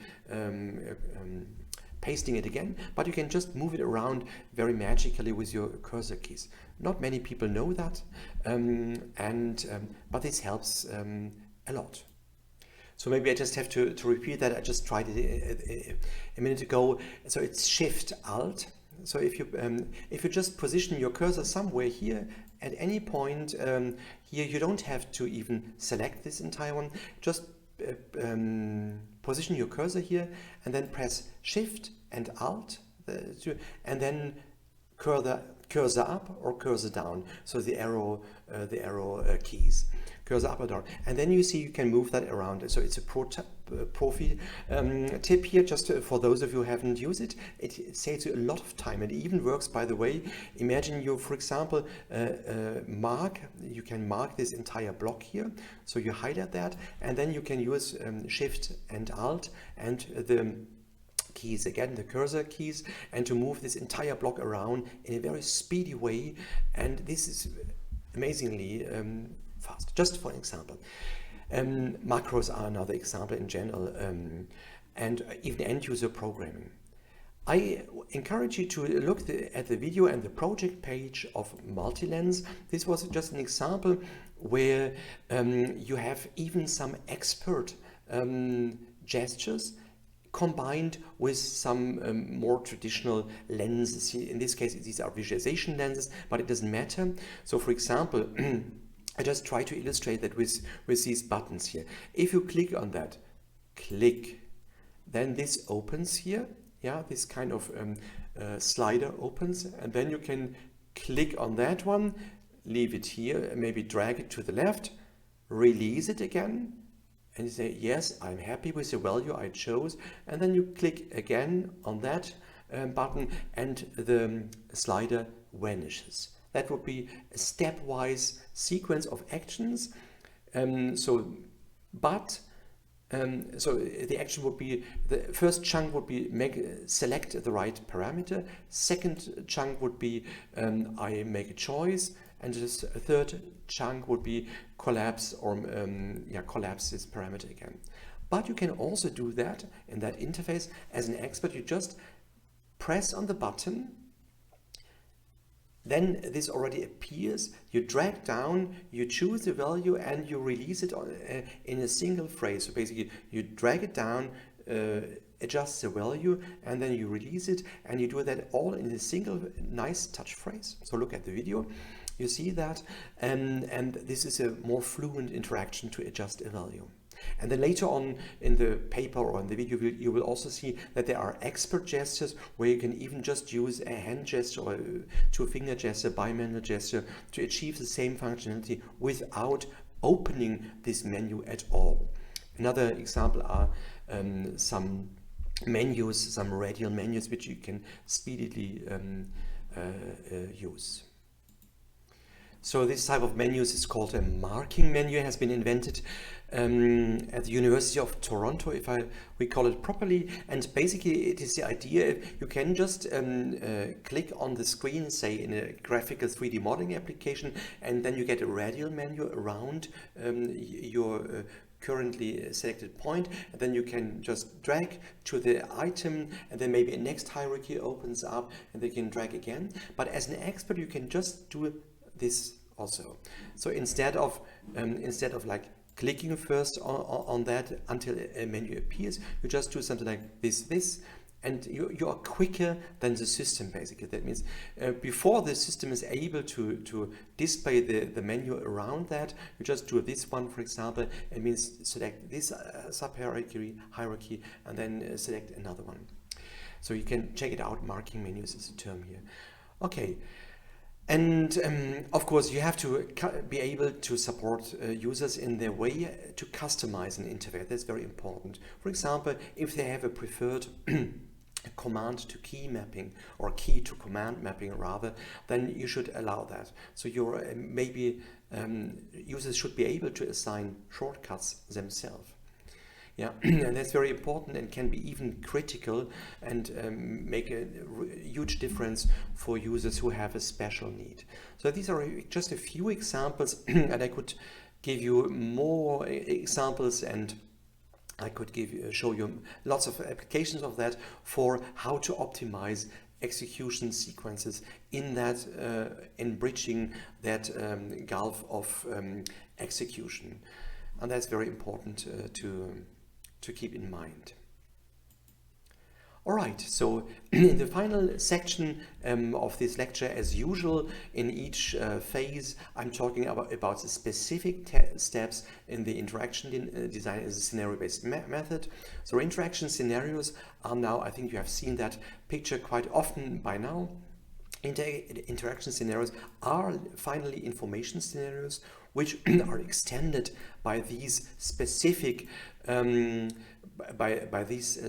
pasting it again, but you can just move it around very magically with your cursor keys. Not many people know that, but this helps a lot. So maybe I just have to repeat that. I just tried it a minute ago. So it's Shift Alt. So if you just position your cursor somewhere here at any point here, you don't have to even select this entire one. Just position your cursor here and then press Shift and Alt and then cursor up or cursor down. So the arrow keys, cursor up or down, and then you see you can move that around. So it's a profi tip here, just for those of you who haven't used it. It saves you a lot of time. It even works, by the way. Imagine you, for example, you can mark this entire block here. So you highlight that, and then you can use Shift and Alt and the keys again, the cursor keys, and to move this entire block around in a very speedy way. And this is amazingly fast. Just for example. Macros are another example in general, and even end-user programming. I encourage you to look at the video and the project page of Multilens. This was just an example where you have even some expert gestures combined with some more traditional lenses. In this case, these are visualization lenses, but it doesn't matter. So for example, I just try to illustrate that with these buttons here. If you click on that, then this opens here. Yeah, this kind of slider opens, and then you can click on that one, leave it here, maybe drag it to the left, release it again, and you say, yes, I'm happy with the value I chose, and then you click again on that button and the slider vanishes. That would be a stepwise sequence of actions. So the action would be, the first chunk would be select the right parameter. Second chunk would be I make a choice, and the third chunk would be collapse this parameter again. But you can also do that in that interface as an expert. You just press on the button. Then this already appears, you drag down, you choose the value, and you release it in a single phrase. So basically you drag it down, adjust the value, and then you release it, and you do that all in a single nice touch phrase. So look at the video, you see that, and this is a more fluent interaction to adjust a value. And then later on in the paper or in the video, you will also see that there are expert gestures where you can even just use a hand gesture or two-finger gesture, bimanual gesture to achieve the same functionality without opening this menu at all. Another example are some menus, some radial menus, which you can speedily use. So this type of menus is called a marking menu. It has been invented at the University of Toronto, if I recall it properly. And basically it is the idea, you can just click on the screen, say in a graphical 3D modeling application, and then you get a radial menu around your currently selected point, and then you can just drag to the item, and then maybe a next hierarchy opens up, and then you can drag again. But as an expert, you can just do this also. So instead of like clicking first on that until a menu appears, you just do something like this, and you are quicker than the system, basically. That means before the system is able to display the menu around that, you just do this one, for example. It means select this hierarchy, and then select another one. So you can check it out. Marking menus is a term here. Okay. And of course, you have to be able to support users in their way to customize an interface. That's very important. For example, if they have a preferred command to key mapping, or key to command mapping rather, then you should allow that. So your maybe users should be able to assign shortcuts themselves. Yeah, and that's very important and can be even critical and make a huge difference for users who have a special need. So these are just a few examples, and I could give you more examples, and I could show you lots of applications of that for how to optimize execution sequences in that in bridging that gulf of execution, and that's very important to keep in mind. All right, so in the final section of this lecture, as usual, in each phase, I'm talking about the specific steps in the interaction design as a scenario-based method. So interaction scenarios are now, I think you have seen that picture quite often by now. Interaction scenarios are finally information scenarios, which are extended by these specific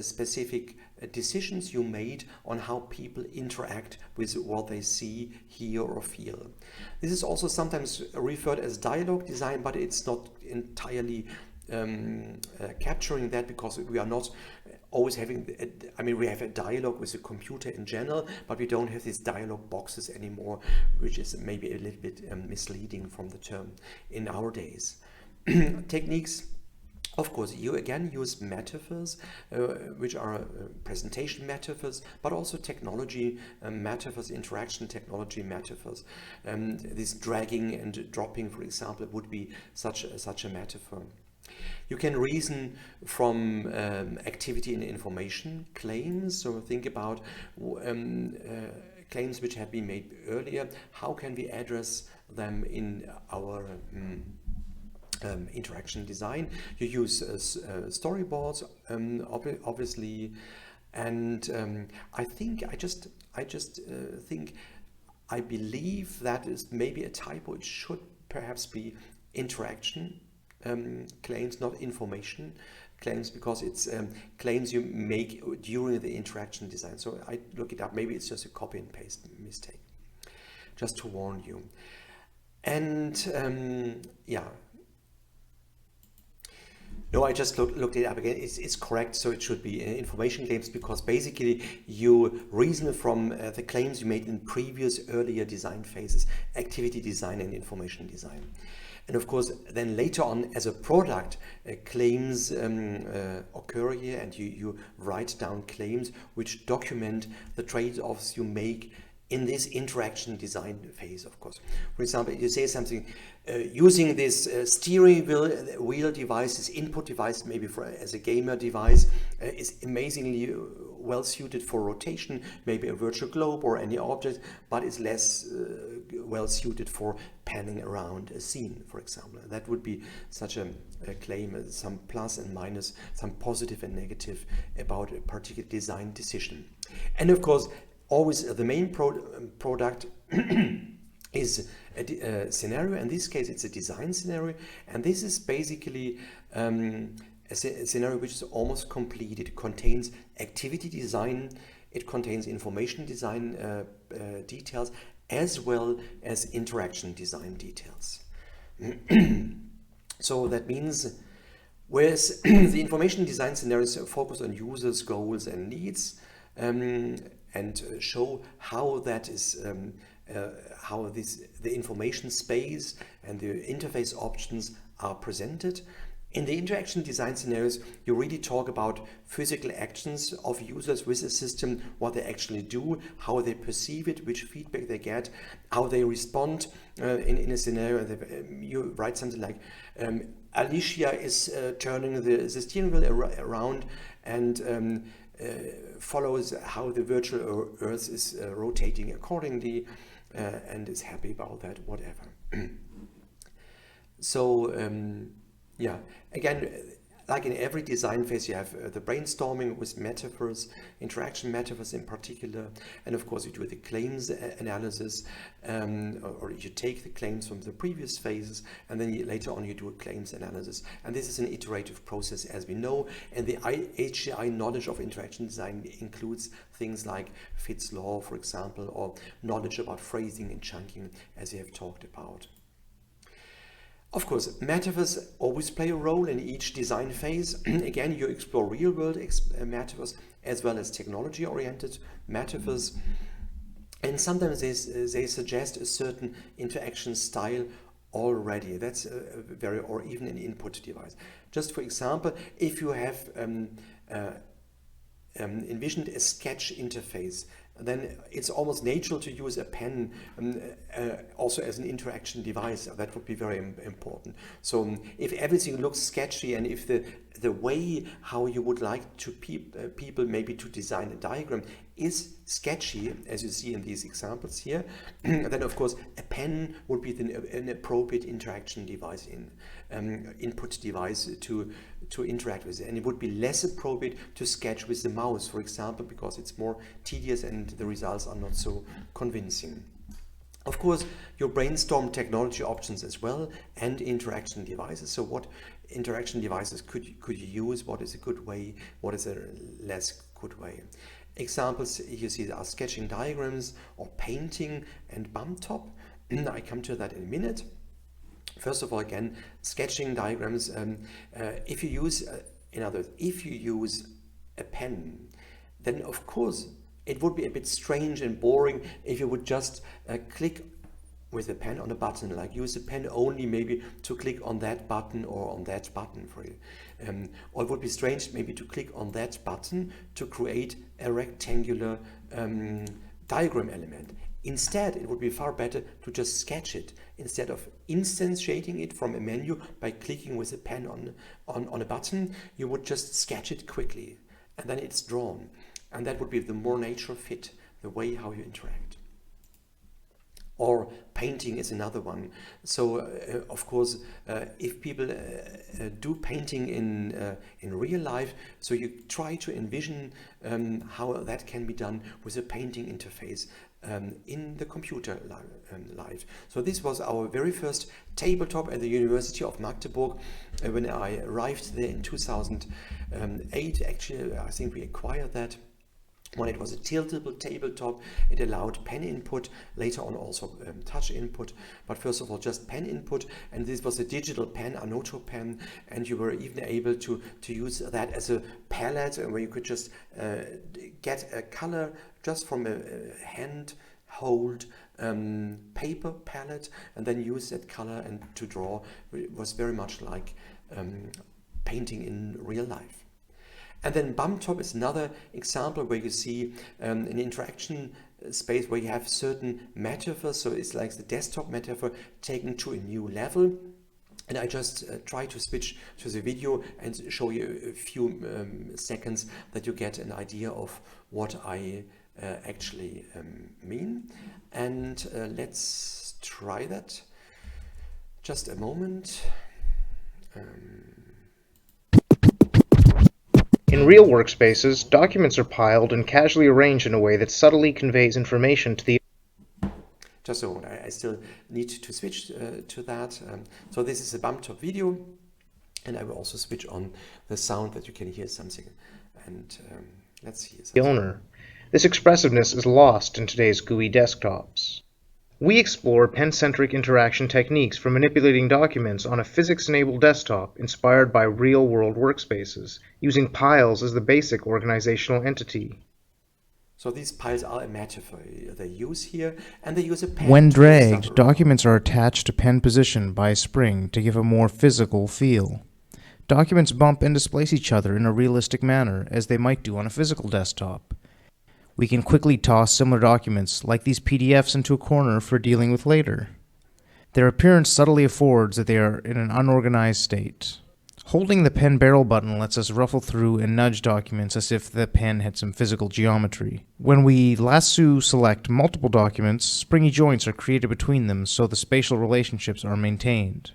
specific decisions you made on how people interact with what they see, hear, or feel. This is also sometimes referred as dialogue design, but it's not entirely capturing that, because we are not always having, we have a dialogue with the computer in general, but we don't have these dialogue boxes anymore, which is maybe a little bit misleading from the term in our days. Techniques. Of course, you again use metaphors, which are presentation metaphors, but also technology metaphors, interaction technology metaphors. This dragging and dropping, for example, would be such a metaphor. You can reason from activity and information claims. So think about claims which have been made earlier. How can we address them in our interaction design? You use storyboards, obviously, and I believe that is maybe a typo. It should perhaps be interaction claims, not information claims, because it's claims you make during the interaction design. So I look it up. Maybe it's just a copy and paste mistake, just to warn you. And yeah. No, I just looked it up again. It's correct, so it should be information claims, because basically you reason from the claims you made in previous earlier design phases, activity design and information design. And of course, then later on as a product, claims occur here, and you write down claims which document the trade-offs you make in this interaction design phase, of course. For example, you say something, using this steering wheel device, this input device, maybe as a gamer device, is amazingly well suited for rotation, maybe a virtual globe or any object, but is less well suited for panning around a scene, for example. That would be such a claim, some plus and minus, some positive and negative about a particular design decision. And of course, always the main product is a scenario. In this case, it's a design scenario, and this is basically a scenario which is almost complete. It contains activity design, it contains information design details, as well as interaction design details. So that means, whereas the information design scenarios focus on users' goals and needs, and show how that is, the information space and the interface options are presented. In the interaction design scenarios, you really talk about physical actions of users with the system, what they actually do, how they perceive it, which feedback they get, how they respond in a scenario. You write something like, Alicia is turning the steering wheel around, and follows how the virtual Earth is rotating accordingly, and is happy about that, whatever. So yeah, again, like in every design phase, you have the brainstorming with metaphors, interaction metaphors in particular, and of course you do the claims analysis, or you take the claims from the previous phases, and then later on you do a claims analysis. And this is an iterative process, as we know, and the HCI knowledge of interaction design includes things like Fitts' law, for example, or knowledge about phrasing and chunking, as we have talked about. Of course, metaphors always play a role in each design phase. Again, you explore real-world metaphors as well as technology-oriented metaphors. And sometimes they suggest a certain interaction style already. That's or even an input device. Just for example, if you have envisioned a sketch interface, then it's almost natural to use a pen also as an interaction device. That would be very important. So if everything looks sketchy, and if the way how you would like to people maybe to design a diagram is sketchy, as you see in these examples here, then of course a pen would be an appropriate interaction device, input device to interact with it. And it would be less appropriate to sketch with the mouse, for example, because it's more tedious and the results are not so convincing. Of course, you brainstorm technology options as well and interaction devices. So what interaction devices could you use? What is a good way? What is a less good way? Examples you see are sketching diagrams or painting and bump top. I come to that in a minute. First of all, again, sketching diagrams. If you use, in other words, if you use a pen, then of course it would be a bit strange and boring if you would just click with a pen on a button, like use the pen only maybe to click on that button or on that button for you. Or it would be strange maybe to click on that button to create a rectangular diagram element. Instead, it would be far better to just sketch it instead of instantiating it from a menu by clicking with a pen on a button. You would just sketch it quickly and then it's drawn. And that would be the more natural fit, the way how you interact. Or painting is another one. So, of course, if people do painting in real life, so you try to envision how that can be done with a painting interface in the computer life. So this was our very first tabletop at the University of Magdeburg when I arrived there in 2008. Actually, I think we acquired that. When it was a tiltable tabletop, it allowed pen input, later on also touch input, but first of all just pen input, and this was a digital pen, a Noto pen, and you were even able to use that as a palette where you could just get a color just from a hand-hold paper palette and then use that color and to draw. It was very much like painting in real life. And then bump top is another example where you see an interaction space where you have certain metaphors. So it's like the desktop metaphor taken to a new level. And I just try to switch to the video and show you a few seconds that you get an idea of what I actually mean. And let's try that. Just a moment.
In real workspaces, documents are piled and casually arranged in a way that subtly conveys information to the...
Just a moment, I still need to switch to that. So this is a bump top video, and I will also switch on the sound that you can hear something. And let's hear something.
The owner. This expressiveness is lost in today's GUI desktops. We explore pen-centric interaction techniques for manipulating documents on a physics-enabled desktop inspired by real-world workspaces, using piles as the basic organizational entity.
So these piles are a metaphor they use here, and they use a pen.
When dragged, documents are attached to pen position by a spring to give a more physical feel. Documents bump and displace each other in a realistic manner, as they might do on a physical desktop. We can quickly toss similar documents, like these PDFs, into a corner for dealing with later. Their appearance subtly affords that they are in an unorganized state. Holding the pen barrel button lets us ruffle through and nudge documents as if the pen had some physical geometry. When we lasso select multiple documents, springy joints are created between them so the spatial relationships are maintained.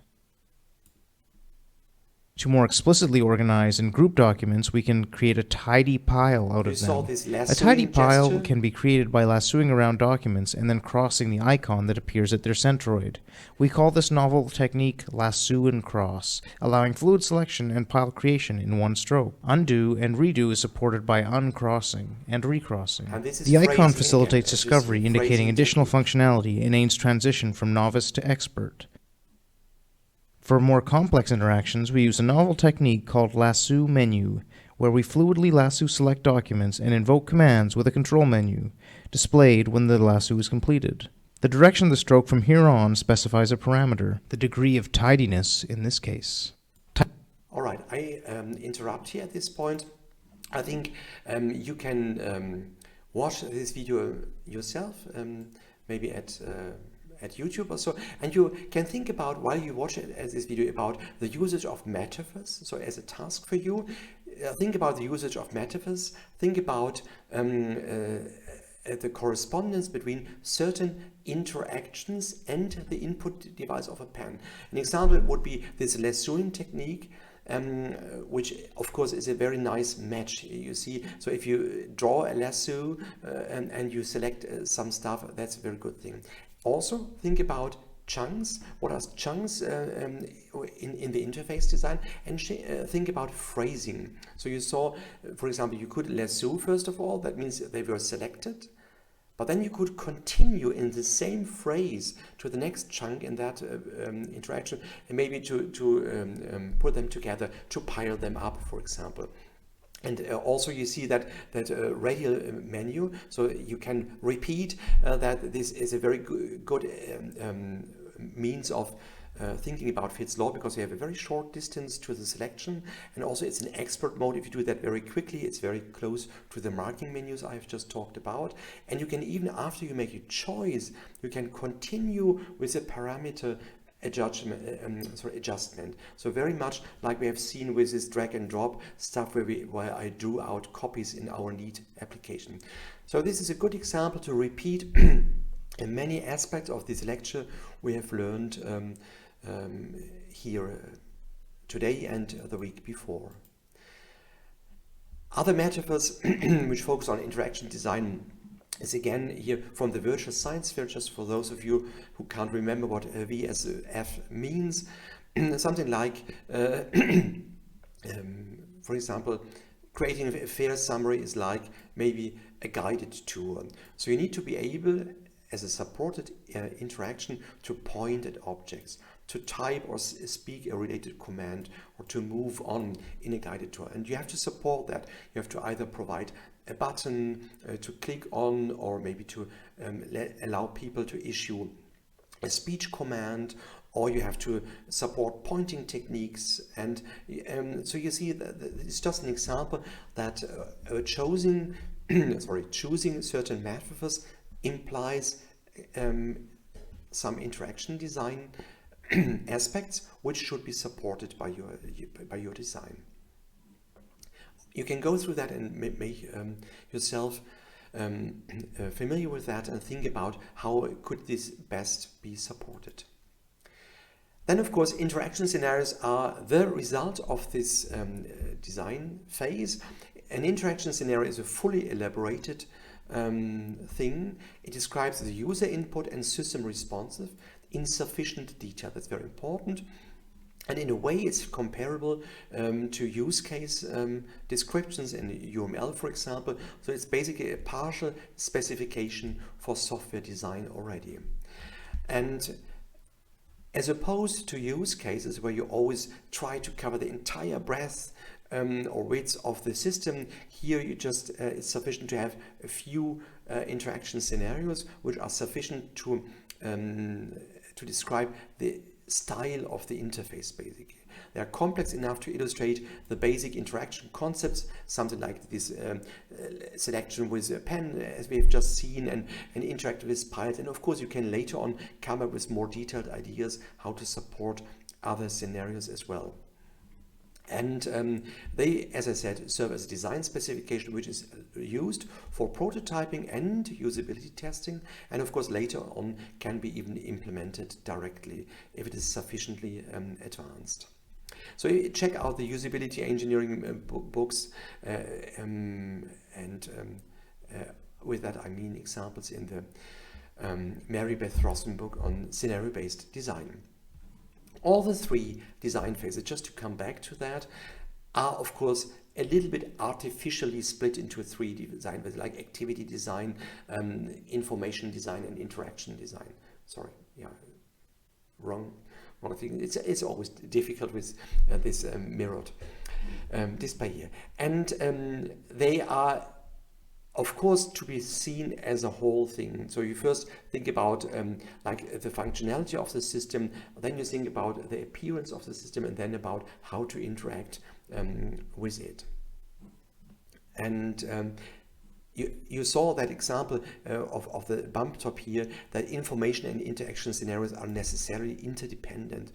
To more explicitly organize and group documents, we can create a tidy pile out of them. A tidy pile can be created by lassoing around documents and then crossing the icon that appears at their centroid. We call this novel technique lasso and cross, allowing fluid selection and pile creation in one stroke. Undo and redo is supported by uncrossing and recrossing. The icon facilitates discovery, indicating additional functionality and aids transition from novice to expert. For more complex interactions, we use a novel technique called lasso menu, where we fluidly lasso select documents and invoke commands with a control menu, displayed when the lasso is completed. The direction of the stroke from here on specifies a parameter, the degree of tidiness in this case.
All right, I interrupt here at this point. I think you can watch this video yourself, maybe at YouTube or so, and you can think about, while you watch it as this video, about the usage of metaphors. So as a task for you, think about the usage of metaphors, think about the correspondence between certain interactions and the input device of a pen. An example would be this lassoing technique, which of course is a very nice match, you see. So if you draw a lasso and you select some stuff, that's a very good thing. Also think about chunks. What are chunks in the interface design? And think about phrasing. So you saw, for example, you could lasso first of all, that means they were selected. But then you could continue in the same phrase to the next chunk in that interaction, and maybe to put them together, to pile them up, for example. And also you see that radial menu, so you can repeat that this is a very good means of thinking about Fitts law, because you have a very short distance to the selection, and also it's an expert mode. If you do that very quickly, it's very close to the marking menus I've just talked about. And you can, even after you make a choice, you can continue with a parameter adjustment. So very much like we have seen with this drag and drop stuff where I drew out copies in our neat application. So this is a good example to repeat in many aspects of this lecture we have learned here today and the week before. Other metaphors which focus on interaction design is again here from the virtual science sphere, just for those of you who can't remember what VSF means. Something like, for example, creating a fair summary is like maybe a guided tour. So you need to be able, as a supported interaction, to point at objects, to type or speak a related command, or to move on in a guided tour. And you have to support that. You have to either provide a button to click on, or maybe to allow people to issue a speech command, or you have to support pointing techniques. And so you see that it's just an example that choosing certain metaphors implies some interaction design aspects which should be supported by your design. You can go through that and make yourself familiar with that and think about how could this best be supported. Then, of course, interaction scenarios are the result of this design phase. An interaction scenario is a fully elaborated thing. It describes the user input and system responsive in sufficient detail. That's very important. And in a way, it's comparable to use case descriptions in UML, for example. So it's basically a partial specification for software design already. And as opposed to use cases where you always try to cover the entire breadth or width of the system, here you just it's sufficient to have a few interaction scenarios which are sufficient to describe the style of the interface, basically. They are complex enough to illustrate the basic interaction concepts, something like this selection with a pen, as we have just seen, and interact with piles. And of course, you can later on come up with more detailed ideas how to support other scenarios as well. And they, as I said, serve as a design specification which is used for prototyping and usability testing, and of course later on can be even implemented directly if it is sufficiently advanced. So you check out the usability engineering books, with that I mean examples in the Mary Beth Rossen book on scenario-based design. All the three design phases, just to come back to that, are of course a little bit artificially split into three design phases, like activity design, information design, and interaction design. Sorry, yeah, wrong thing. It's always difficult with this mirrored display here, and they are of course to be seen as a whole thing. So you first think about like the functionality of the system, then you think about the appearance of the system, and then about how to interact with it. And you saw that example of the bump top here, that information and interaction scenarios are necessarily interdependent.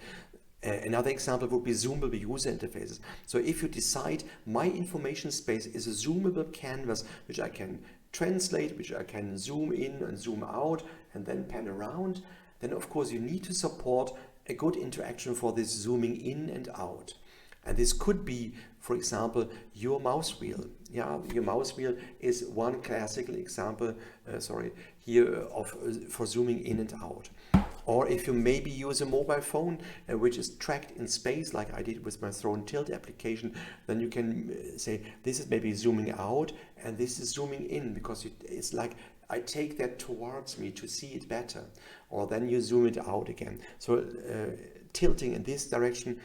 Another example would be zoomable user interfaces. So if you decide my information space is a zoomable canvas, which I can translate, which I can zoom in and zoom out and then pan around, then of course you need to support a good interaction for this zooming in and out. And this could be, for example, your mouse wheel. Yeah, your mouse wheel is one classical example, here for zooming in and out. Or if you maybe use a mobile phone which is tracked in space, like I did with my throw and tilt application, then you can say this is maybe zooming out and this is zooming in, because it's like I take that towards me to see it better. Or then you zoom it out again. So tilting in this direction,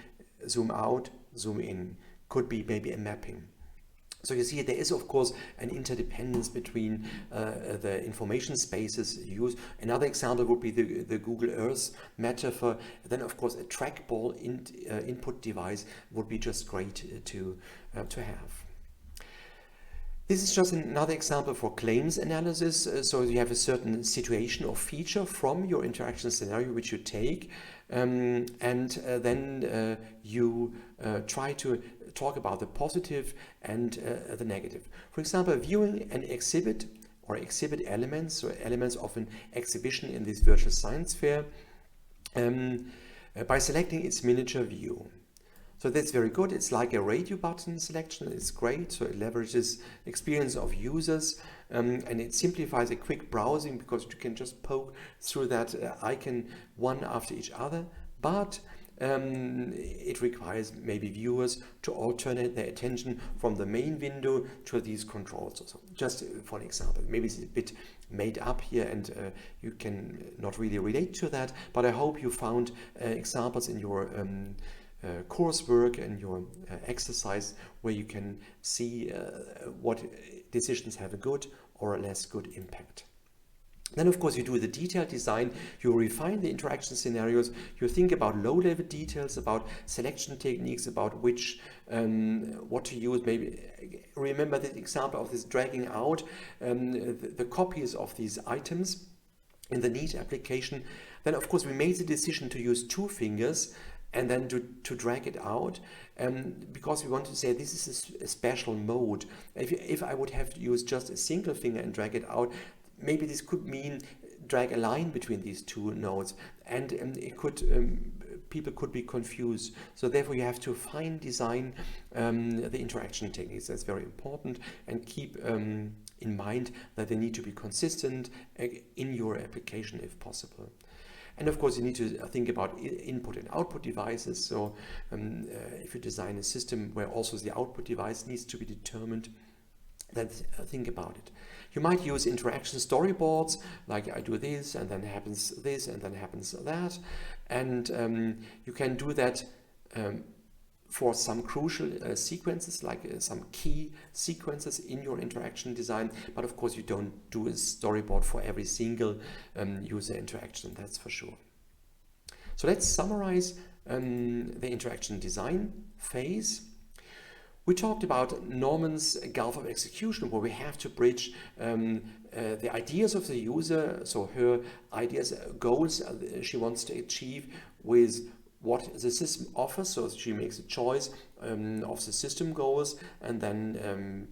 zoom out, zoom in, could be maybe a mapping. So you see, there is of course an interdependence between the information spaces used. Another example would be the Google Earth metaphor. Then of course a trackball input device would be just great to have. This is just another example for claims analysis. So you have a certain situation or feature from your interaction scenario which you take, and then you try to talk about the positive and the negative. For example, viewing an exhibit or exhibit elements, or elements of an exhibition in this virtual science fair, by selecting its miniature view. So that's very good. It's like a radio button selection. It's great. So it leverages experience of users, and it simplifies a quick browsing, because you can just poke through that icon one after each other. But it requires maybe viewers to alternate their attention from the main window to these controls. So just for an example, maybe it's a bit made up here and you can not really relate to that, but I hope you found examples in your coursework and your exercise where you can see what decisions have a good or a less good impact. Then of course you do the detailed design, you refine the interaction scenarios, you think about low-level details, about selection techniques, about which what to use. Maybe remember the example of this dragging out the copies of these items in the NEAT application. Then of course we made the decision to use 2 fingers and then to drag it out, because we want to say this is a special mode. If I would have used just a single finger and drag it out, maybe this could mean drag a line between these 2 nodes, and it could people could be confused. So therefore you have to fine design the interaction techniques. That's very important, and keep in mind that they need to be consistent in your application if possible. And of course you need to think about input and output devices. So if you design a system where also the output device needs to be determined, then think about it. You might use interaction storyboards, like I do this and then happens this and then happens that, and you can do that for some crucial sequences, like some key sequences in your interaction design, but of course you don't do a storyboard for every single user interaction, that's for sure. So let's summarize the interaction design phase. We talked about Norman's gulf of execution, where we have to bridge the ideas of the user, so her ideas, goals she wants to achieve, with what the system offers. So she makes a choice of the system goals, and then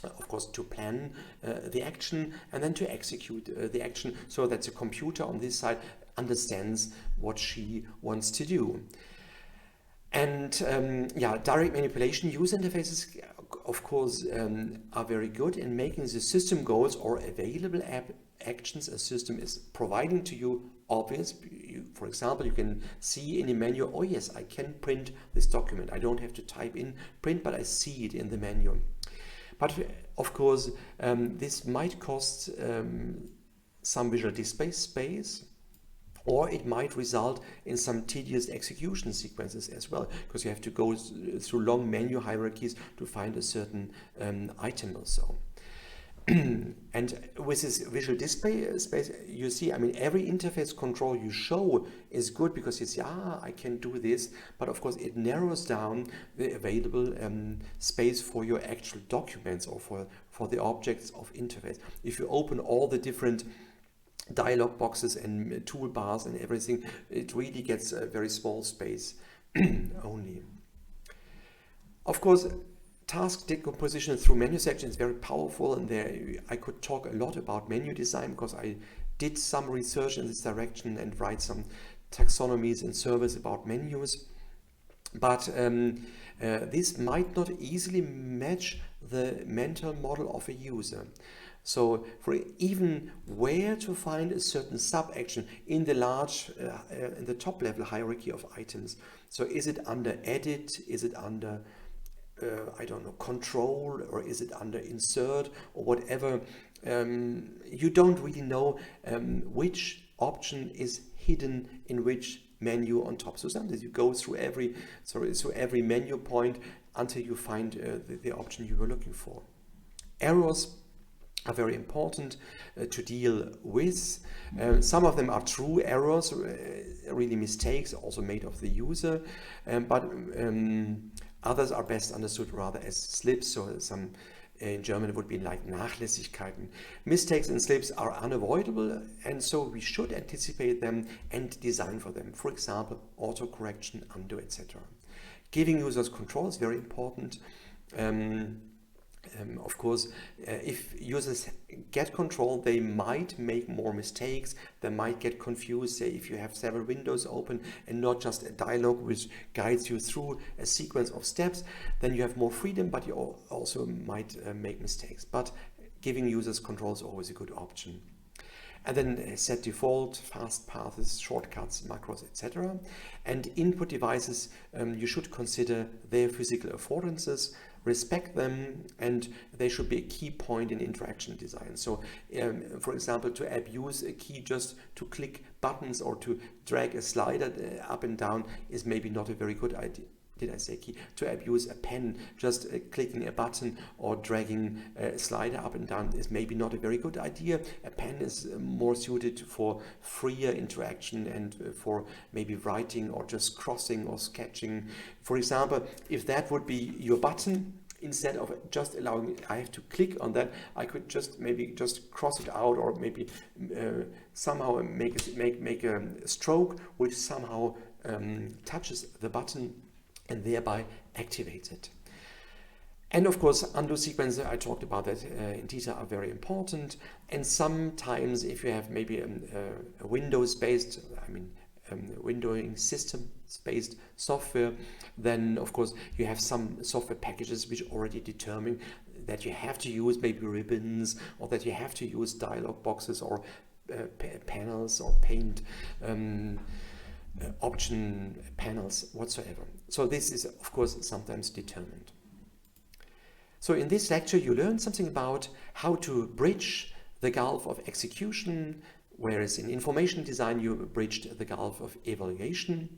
of course, to plan the action and then to execute the action, so that the computer on this side understands what she wants to do. And direct manipulation user interfaces, of course, are very good in making the system goals or available actions a system is providing to you obvious. For example, you can see in the menu, oh yes, I can print this document. I don't have to type in print, but I see it in the menu. But of course, this might cost some visual display space, or it might result in some tedious execution sequences as well, because you have to go through long menu hierarchies to find a certain item or so. And with this visual display space, you see, I mean, every interface control you show is good because you see, I can do this, but of course it narrows down the available space for your actual documents or for the objects of interface. If you open all the different dialog boxes and toolbars and everything, it really gets a very small space only. Of course, task decomposition through menu section is very powerful, and there I could talk a lot about menu design because I did some research in this direction and write some taxonomies and surveys about menus. But this might not easily match the mental model of a user. So for even where to find a certain sub-action in the large, in the top level hierarchy of items. So is it under edit? Is it under I don't know, control, or is it under insert or whatever? You don't really know which option is hidden in which menu on top. So sometimes you go through every menu point until you find the option you were looking for. Errors are very important to deal with. Some of them are true errors, really mistakes also made of the user, but others are best understood rather as slips, so some in German it would be like Nachlässigkeiten. Mistakes and slips are unavoidable, and so we should anticipate them and design for them. For example, autocorrection, undo, etc. Giving users control is very important. Of course, if users get control, they might make more mistakes, they might get confused, say if you have several windows open and not just a dialogue which guides you through a sequence of steps, then you have more freedom, but you also might make mistakes. But giving users control is always a good option. And then set default, fast paths, shortcuts, macros, etc. And input devices, you should consider their physical affordances, respect them, and they should be a key point in interaction design. So, for example, to abuse a key just to click buttons or to drag a slider up and down is maybe not a very good idea. Did I say key? To abuse a pen, just clicking a button or dragging a slider up and down is maybe not a very good idea. A pen is more suited for freer interaction and for maybe writing or just crossing or sketching. For example, if that would be your button, instead of just allowing I have to click on that, I could just maybe just cross it out, or maybe somehow make a stroke which somehow touches the button and thereby activates it. And of course, undo sequences, I talked about that in detail, are very important. And sometimes if you have maybe a Windows-based, windowing system-based software, then of course you have some software packages which already determine that you have to use maybe ribbons, or that you have to use dialog boxes or panels or paint option panels whatsoever. So this is of course sometimes determined. So in this lecture you learned something about how to bridge the gulf of execution, whereas in information design you bridged the gulf of evaluation.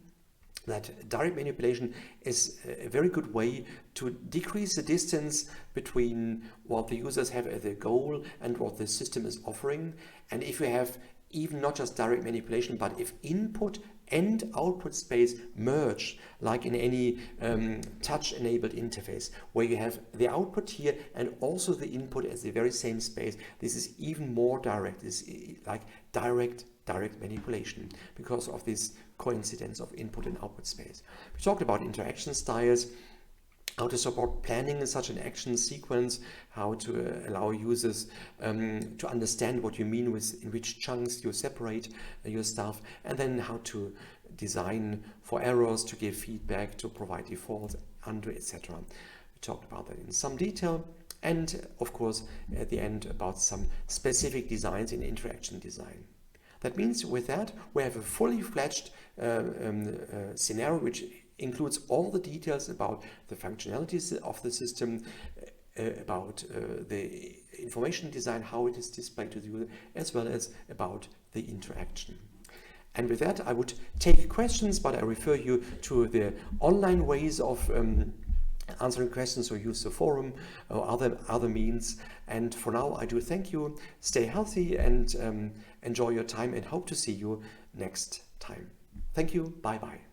That direct manipulation is a very good way to decrease the distance between what the users have as their goal and what the system is offering. And if you have even not just direct manipulation, but if input and output space merge, like in any touch-enabled interface, where you have the output here and also the input as the very same space, this is even more direct. This is like direct manipulation because of this coincidence of input and output space. We talked about interaction styles, how to support planning in such an action sequence, how to allow users to understand what you mean with in which chunks you separate your stuff, and then how to design for errors, to give feedback, to provide defaults, undo, etc. We talked about that in some detail, and of course at the end about some specific designs in interaction design. That means with that we have a fully fledged scenario which includes all the details about the functionalities of the system, about the information design, how it is displayed to the user, as well as about the interaction. And with that, I would take questions, but I refer you to the online ways of answering questions, or use the forum or other means. And for now, I do thank you. Stay healthy and enjoy your time, and hope to see you next time. Thank you. Bye-bye.